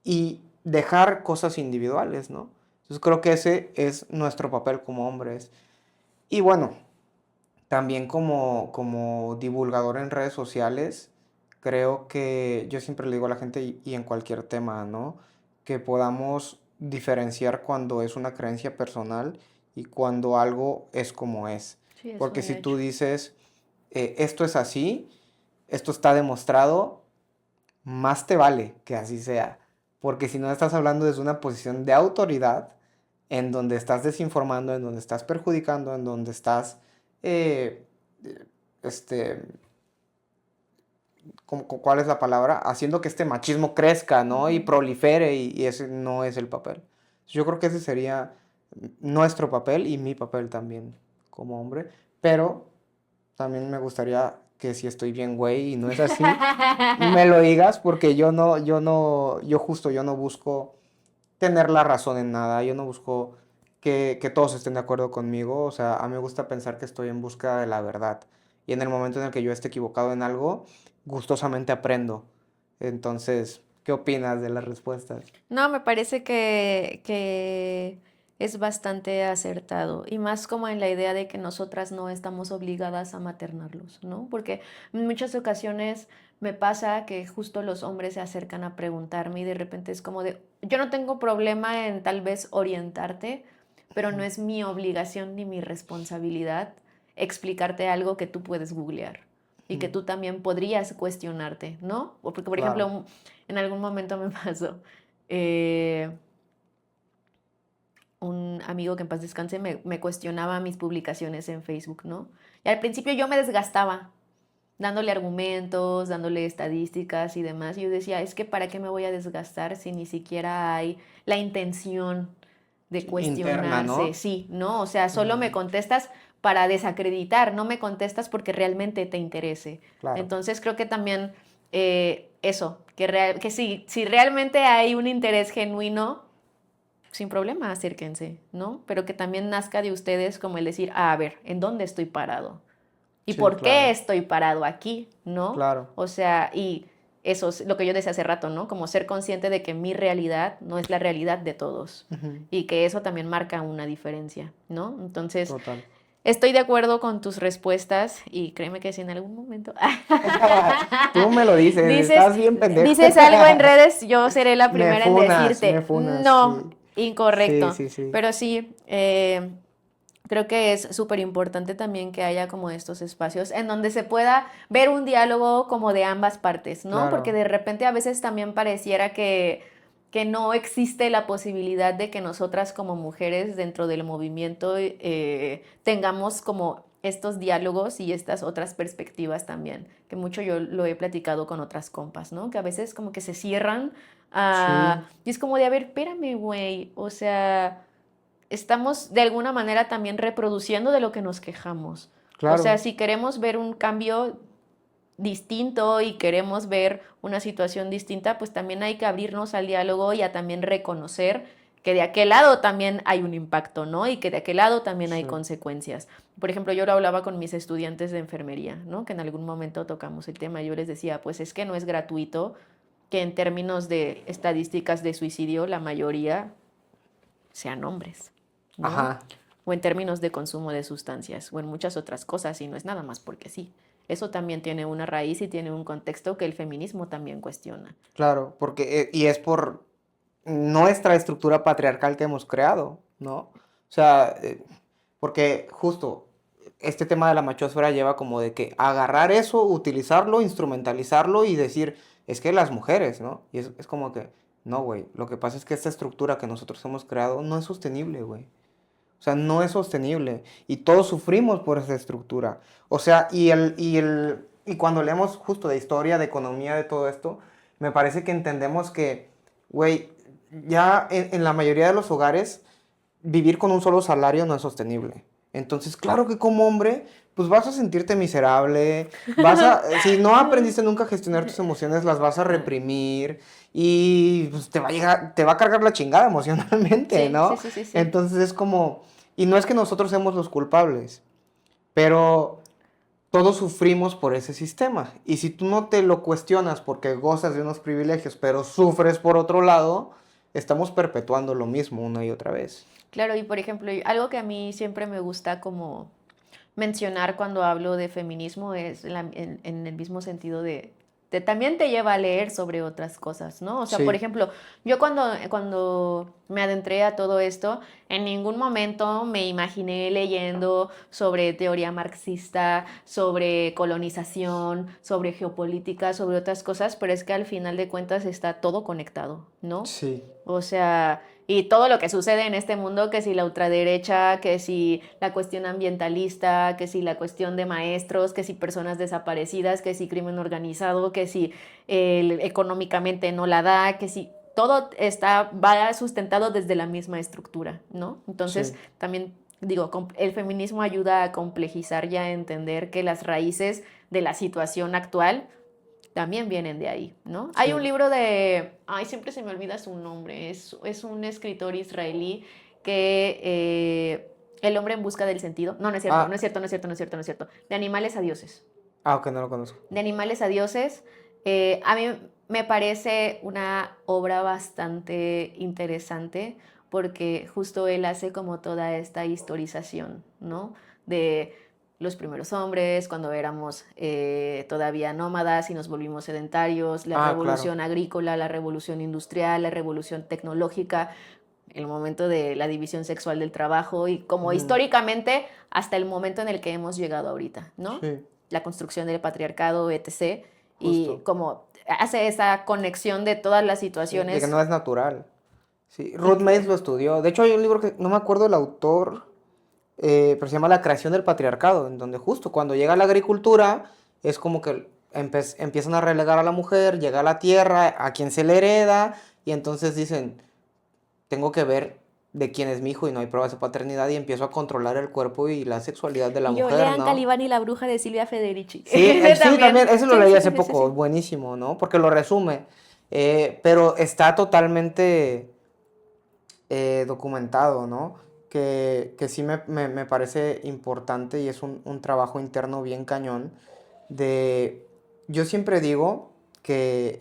y dejar cosas individuales, ¿no? Entonces creo que ese es nuestro papel como hombres. Y bueno, también como divulgador en redes sociales, creo que yo siempre le digo a la gente y en cualquier tema, ¿no? Que podamos diferenciar cuando es una creencia personal y cuando algo es como es. Sí, es Porque un si tú hecho. dices, esto es así, esto está demostrado, más te vale que así sea. Porque si no estás hablando desde una posición de autoridad, en donde estás desinformando, en donde estás perjudicando, en donde estás, eh, este, ¿cuál es la palabra? Haciendo que este machismo crezca, ¿no? Y Ujú. prolifere y ese no es el papel. Yo creo que ese sería nuestro papel y mi papel también como hombre, pero también me gustaría que si estoy bien, güey, y no es así, me lo digas porque yo no busco tener la razón en nada, yo no busco que todos estén de acuerdo conmigo, o sea, a mí me gusta pensar que estoy en búsqueda de la verdad y en el momento en el que yo esté equivocado en algo, gustosamente aprendo. Entonces, ¿qué opinas de las respuestas? No, me parece que es bastante acertado y más como en la idea de que nosotras no estamos obligadas a maternarlos, ¿no? Porque en muchas ocasiones me pasa que justo los hombres se acercan a preguntarme y de repente es como de, yo no tengo problema en tal vez orientarte, pero no es mi obligación ni mi responsabilidad explicarte algo que tú puedes googlear y que Mm, tú también podrías cuestionarte, ¿no? O porque, por claro. ejemplo, en algún momento me pasó eh, un amigo que en paz descanse me cuestionaba mis publicaciones en Facebook, ¿no? Y al principio yo me desgastaba dándole argumentos, dándole estadísticas y demás. Y yo decía, es que ¿para qué me voy a desgastar si ni siquiera hay la intención de Sí, interna, cuestionarse? ¿no? Sí, ¿no? O sea, solo me Mm, contestas para desacreditar, no me contestas porque realmente te interese. claro. Entonces creo que también eso, que si realmente hay un interés genuino, sin problema, acérquense, ¿no? Pero que también nazca de ustedes como el decir, a ver, ¿en dónde estoy parado? ¿Y Sí, por qué claro. estoy parado aquí? ¿No? Claro. O sea, y eso es lo que yo decía hace rato, ¿no? Como ser consciente de que mi realidad no es la realidad de todos Ujú, y que eso también marca una diferencia, ¿no? Entonces, total. estoy de acuerdo con tus respuestas y créeme que si en algún momento Tú me lo dices, dices, estás bien pendejo. dices algo en redes, yo seré la primera en Me decirte, funas, no, sí. Sí, incorrecto. sí, sí. Pero sí, creo que es súper importante también que haya como estos espacios en donde se pueda ver un diálogo como de ambas partes, ¿no? Porque Claro. de repente a veces también pareciera que no existe la posibilidad de que nosotras como mujeres dentro del movimiento tengamos como estos diálogos y estas otras perspectivas también, que mucho yo lo he platicado con otras compas, ¿no? Que a veces como que se cierran Sí, y es como de, a ver, espérame, güey, o sea estamos de alguna manera también reproduciendo de lo que nos quejamos. O sea, claro. si queremos ver un cambio distinto y queremos ver una situación distinta, pues también hay que abrirnos al diálogo y a también reconocer que de aquel lado también hay un impacto, ¿no? Y que de aquel lado también hay Sí. consecuencias. Por ejemplo, yo lo hablaba con mis estudiantes de enfermería, ¿no? Que en algún momento tocamos el tema. Yo les decía, pues es que no es gratuito que en términos de estadísticas de suicidio la mayoría sean hombres, ¿no? Ajá. O en términos de consumo de sustancias, o en muchas otras cosas, y no es nada más porque sí. Eso también tiene una raíz y tiene un contexto que el feminismo también cuestiona. Claro, porque, y es por nuestra estructura patriarcal que hemos creado, ¿no? O sea, porque justo este tema de la machosfera lleva como de que agarrar eso, utilizarlo, instrumentalizarlo y decir, es que las mujeres, ¿no? Y es como que, no, güey, lo que pasa es que esta estructura que nosotros hemos creado no es sostenible, güey. O sea, no es sostenible. Y todos sufrimos por esa estructura. O sea, y cuando leemos justo de historia, de economía, de todo esto, me parece que entendemos que, güey, ya en la mayoría de los hogares, vivir con un solo salario no es sostenible. Entonces, claro que como hombre, pues vas a sentirte miserable, si no aprendiste nunca a gestionar tus emociones, las vas a reprimir y pues te va a cargar la chingada emocionalmente, Sí, sí, ¿no? sí, sí, sí. Entonces es como, y no es que nosotros seamos los culpables, pero todos sufrimos por ese sistema. Y si tú no te lo cuestionas porque gozas de unos privilegios, pero sufres por otro lado, estamos perpetuando lo mismo una y otra vez. Claro, y por ejemplo, algo que a mí siempre me gusta como mencionar cuando hablo de feminismo es en el mismo sentido de también te lleva a leer sobre otras cosas, ¿no? O sea, por Sí, ejemplo, yo cuando me adentré a todo esto, en ningún momento me imaginé leyendo sobre teoría marxista, sobre colonización, sobre geopolítica, sobre otras cosas, pero es que al final de cuentas está todo conectado, ¿no? sí. O sea, y todo lo que sucede en este mundo, que si la ultraderecha, que si la cuestión ambientalista, que si la cuestión de maestros, que si personas desaparecidas, que si crimen organizado, que si económicamente no la da, que si todo va sustentado desde la misma estructura, ¿no? Entonces, Sí, también digo, el feminismo ayuda a complejizar y a entender que las raíces de la situación actual también vienen de ahí, ¿no? Hay un sí. libro de, ay, siempre se me olvida su nombre, es un escritor israelí que El hombre en busca del sentido, no, no es cierto, no es Ah, cierto, no es cierto, no es cierto, no es cierto, de animales a dioses, ok, no lo conozco. de animales a dioses, a mí me parece una obra bastante interesante porque justo él hace como toda esta historización, ¿no? De los primeros hombres, cuando éramos todavía nómadas y nos volvimos sedentarios, la Ah, claro. revolución agrícola, la revolución industrial, la revolución tecnológica, el momento de la división sexual del trabajo y como Ujú, históricamente hasta el momento en el que hemos llegado ahorita, ¿no? sí, La construcción del patriarcado, etc. Y justo. como hace esa conexión de todas las Sí, de que situaciones no es natural. Sí, y Ruth Mays lo estudió. De hecho, hay un libro que no me acuerdo el autor, pero se llama La creación del patriarcado, en donde justo cuando llega la agricultura es como que empiezan a relegar a la mujer, llega a la tierra, a quien se le hereda, y entonces dicen, tengo que ver de quién es mi hijo y no hay pruebas de paternidad y empiezo a controlar el cuerpo y la sexualidad de la y yo mujer, lean ¿no? Calibán y la bruja de Silvia Federici. Sí, sí, También. también, eso lo Sí, leí sí, hace sí, sí, poco, sí. buenísimo, ¿no? Porque lo resume, pero está totalmente documentado, ¿no? Que sí me parece importante y es un trabajo interno bien cañón de... Yo siempre digo que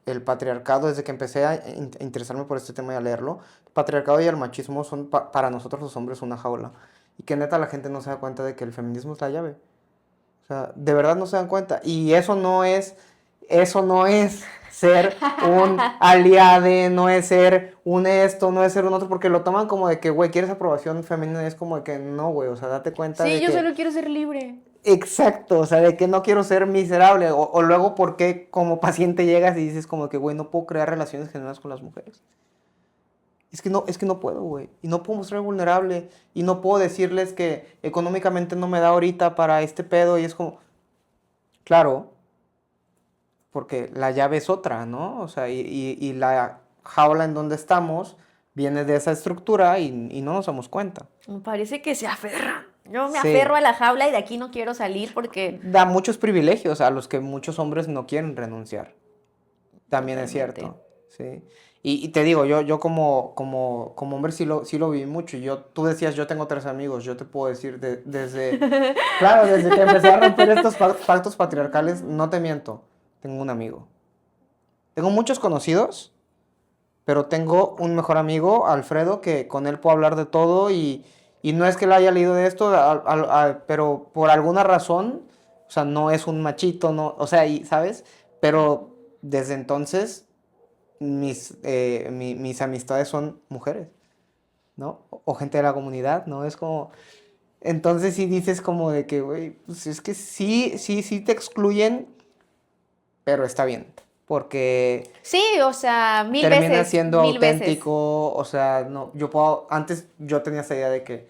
el patriarcado, desde que empecé a interesarme por este tema y a leerlo, el patriarcado y el machismo son para nosotros los hombres una jaula. Y que neta la gente no se da cuenta de que el feminismo es la llave. O sea, de verdad no se dan cuenta. Y eso no es ser un aliade, no es ser un esto, no es ser un otro, porque lo toman como de que, güey, quieres aprobación femenina, y es como de que no, güey, o sea, date cuenta Sí, de yo que, solo quiero ser libre. exacto, o sea, de que no quiero ser miserable, o luego porque como paciente llegas y dices como que, güey, no puedo crear relaciones genuinas con las mujeres. Es que no puedo, güey. Y no puedo mostrar vulnerable. Y no puedo decirles que económicamente no me da ahorita para este pedo. Y es como, claro, porque la llave es otra, ¿no? O sea, y la jaula en donde estamos viene de esa estructura y no nos damos cuenta. Me parece que se aferran. Yo me aferro Sí, a la jaula y de aquí no quiero salir porque da muchos privilegios a los que muchos hombres no quieren renunciar. También es totalmente. cierto, sí. Y te digo, yo como hombre sí lo viví mucho. Tú decías, yo tengo 3 amigos, yo te puedo decir claro, desde que empecé a romper estos pactos patriarcales, no te miento, tengo un amigo. Tengo muchos conocidos, pero tengo un mejor amigo, Alfredo, que con él puedo hablar de todo y no es que él haya leído de esto, pero por alguna razón, o sea, no es un machito, no, o sea, ¿sabes? Pero desde entonces mis amistades son mujeres, ¿no? O gente de la comunidad, ¿no? Es como, Entonces sí dices como de que, güey, pues es que sí te excluyen, pero está bien. Porque Sí, o sea, termina siendo mil veces. auténtico, o sea, no, antes yo tenía esa idea de que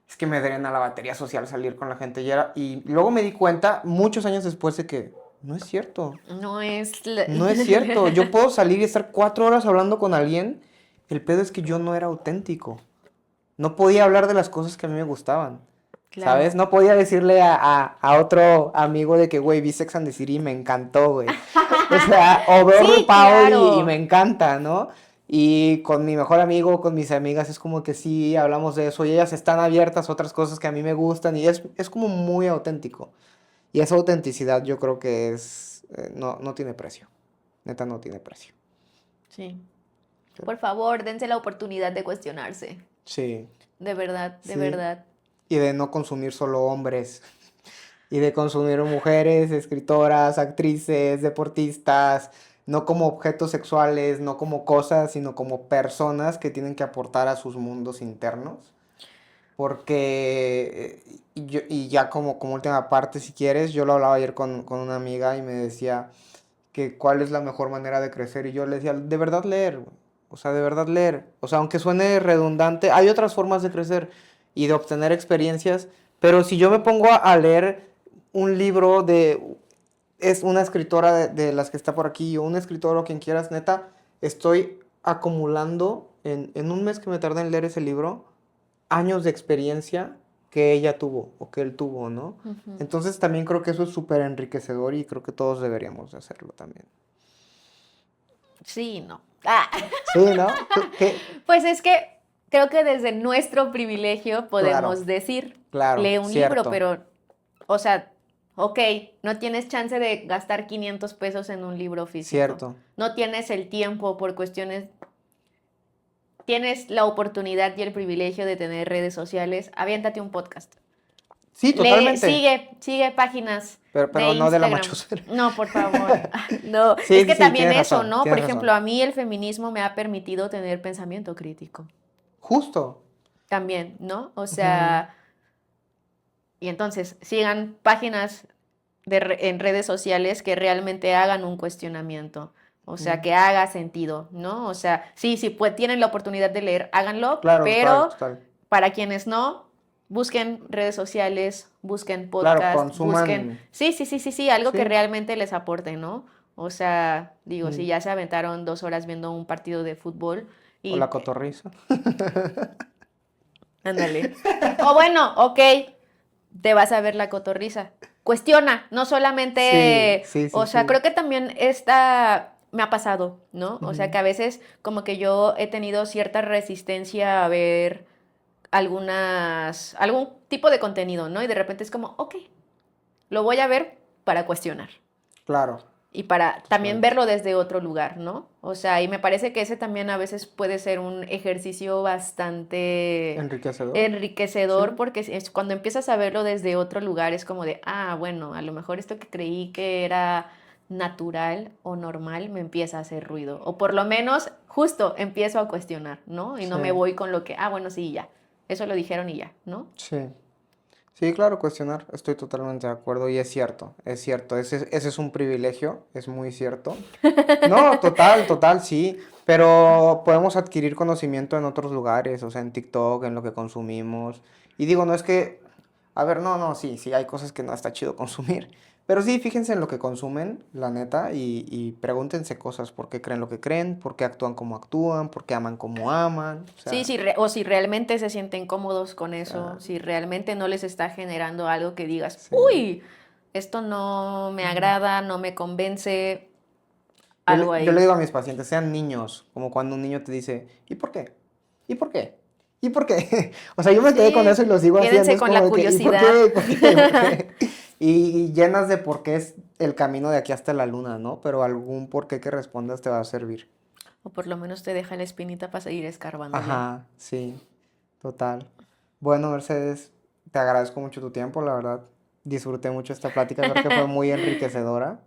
es que me drena la batería social salir con la gente y luego me di cuenta muchos años después de que no es cierto, No es... no es cierto, yo puedo salir y estar 4 horas hablando con alguien, el pedo es que yo no era auténtico, no podía hablar de las cosas que a mí me gustaban. Claro. ¿Sabes? No podía decirle a otro amigo de que, güey, vi Sex and the City y me encantó, güey. O sea, o veo Sí, RuPaul y me claro. encanta, ¿no? Y con mi mejor amigo, con mis amigas, es como que sí, hablamos de eso y ellas están abiertas a otras cosas que a mí me gustan y es como muy auténtico. Y esa autenticidad yo creo que no tiene precio. Neta, no tiene precio. Sí. Por favor, dense la oportunidad de cuestionarse. Sí, De verdad, de sí. verdad. Y de no consumir solo hombres. Y de consumir mujeres, escritoras, actrices, deportistas, no como objetos sexuales, no como cosas, sino como personas que tienen que aportar a sus mundos internos. Porque, y ya como última parte, si quieres, yo lo hablaba ayer con una amiga y me decía que cuál es la mejor manera de crecer. Y yo le decía, de verdad leer, güey. O sea, de verdad leer. O sea, aunque suene redundante, hay otras formas de crecer y de obtener experiencias. Pero si yo me pongo a leer un libro es una escritora de las que está por aquí, o un escritor o quien quieras, neta, estoy acumulando en un mes que me tardé en leer ese libro, años de experiencia que ella tuvo o que él tuvo, ¿no? Ujú. Entonces también creo que eso es súper enriquecedor y creo que todos deberíamos de hacerlo también. Sí, no. Ah, Sí, ¿no? ¿Qué? pues es que creo que desde nuestro privilegio Claro, podemos decir, claro, lee un libro, cierto, pero, o sea, ok, no tienes chance de gastar 500 pesos en un libro físico. cierto. No tienes el tiempo por cuestiones, tienes la oportunidad y el privilegio de tener redes sociales, aviéntate un podcast. Sí, Lee, totalmente, sigue páginas de pero no de la Instagram. machosfera. No, por favor. No, Sí, es sí, que sí, también tienes eso, razón, ¿no? Por tienes ejemplo, razón. a mí el feminismo me ha permitido tener pensamiento crítico. Justo. También, ¿no? O Ujú, sea, y entonces sigan páginas en redes sociales que realmente hagan un cuestionamiento. O sea, ujú. que haga sentido, ¿no? O sea, sí, sí, pues tienen la oportunidad de leer, háganlo, Claro, total, pero total. para quienes no, busquen redes sociales, busquen Claro, podcast, busquen, consuman, sí, sí, sí, sí, sí, algo que sí. realmente les aporte, ¿no? O sea, digo, si Mm. ya se aventaron 2 horas viendo un partido de fútbol O la y, cotorriza. ándale. O bueno, ok, te vas a ver la cotorriza. Cuestiona, no Sí, solamente, sí, sí, o sea, sí. creo que también esta me ha pasado, ¿no? O sea, Ujú. que a veces como que yo he tenido cierta resistencia a ver algún tipo de contenido, ¿no? Y de repente es como, ok, lo voy a ver para cuestionar Claro, y para también total. verlo desde otro lugar, ¿no? O sea, y me parece que ese también a veces puede ser un ejercicio bastante Enriquecedor. enriquecedor Sí. porque es cuando empiezas a verlo desde otro lugar es como de, ah, bueno, a lo mejor esto que creí que era natural o normal me empieza a hacer ruido o por lo menos justo empiezo a cuestionar, ¿no? Y no Sí, me voy con lo que, ah, bueno, sí, ya, eso lo dijeron y ya, ¿no? sí. Sí, claro, cuestionar. Estoy totalmente de acuerdo y es cierto, es cierto. Ese es un privilegio, es muy cierto. No, total, total, sí. Pero podemos adquirir conocimiento en otros lugares, o sea, en TikTok, en lo que consumimos. Y digo, no es que, a ver, no, sí, sí, hay cosas que no está chido consumir. Pero sí, fíjense en lo que consumen, la neta, y pregúntense cosas, por qué creen lo que creen, por qué actúan como actúan, por qué aman como aman. Sí, sí, o si realmente se sienten cómodos con O eso, sea, si realmente no les está generando algo que digas, sí. uy, esto no me Ujú. agrada, no me convence, Yo algo le, yo le ahí. digo a mis pacientes, sean niños, como cuando un niño te dice, ¿y por qué? ¿Y por qué? ¿Y por qué? O sea, yo me quedé con eso y Sí, lo sigo haciendo, quédense es con como la de que, ¿y por curiosidad. qué? ¿Y por qué? ¿Y por qué? Y llenas de por qué es el camino de aquí hasta la luna, ¿no? Pero algún por qué que respondas te va a servir. O por lo menos te deja la espinita para seguir escarbándole. Ajá, sí, total. Bueno, Mercedes, te agradezco mucho tu tiempo, la verdad. Disfruté mucho esta plática, creo que fue muy enriquecedora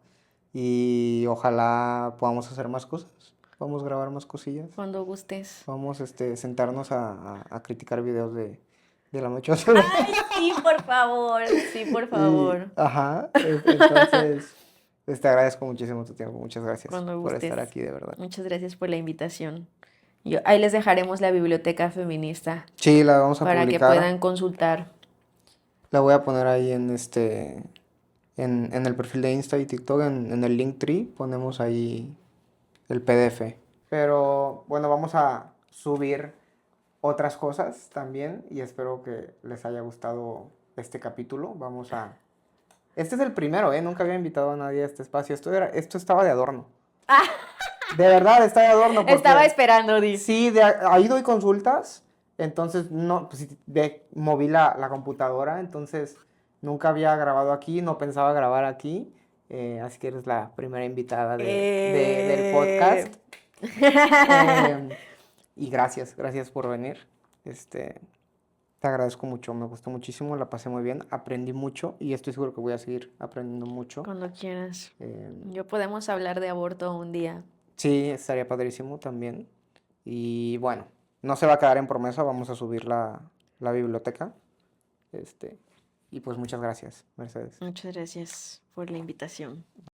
y ojalá podamos hacer más cosas, podamos grabar más cosillas. Cuando gustes. Vamos, sentarnos a criticar videos de la mechosa. Sí, por favor. Sí, por favor. Ajá, entonces, pues te agradezco muchísimo tu tiempo. Muchas gracias Cuando por estar gustes. aquí, de verdad. Muchas gracias por la invitación. Ahí les dejaremos la biblioteca feminista Sí, la vamos a para que publicar. puedan consultar. La voy a poner ahí en el perfil de Insta y TikTok, en el Linktree, ponemos ahí el PDF. Pero bueno, vamos a subir otras cosas también y espero que les haya gustado este capítulo. Este es el primero, ¿eh? Nunca había invitado a nadie a este espacio. Esto estaba de adorno. De verdad, está de adorno porque... Estaba esperando, Di. Sí, ahí doy consultas, entonces no, pues sí, moví la computadora, entonces nunca había grabado aquí, no pensaba grabar aquí, así que eres la primera invitada del podcast. Y gracias por venir. Te agradezco mucho, me gustó muchísimo, la pasé muy bien, aprendí mucho y estoy seguro que voy a seguir aprendiendo mucho. Cuando quieras. Eh, Yo podemos hablar de aborto un día. sí, estaría padrísimo también. Y bueno, no se va a quedar en promesa, vamos a subir la biblioteca. Y pues muchas gracias, Mercedes. Muchas gracias por la invitación.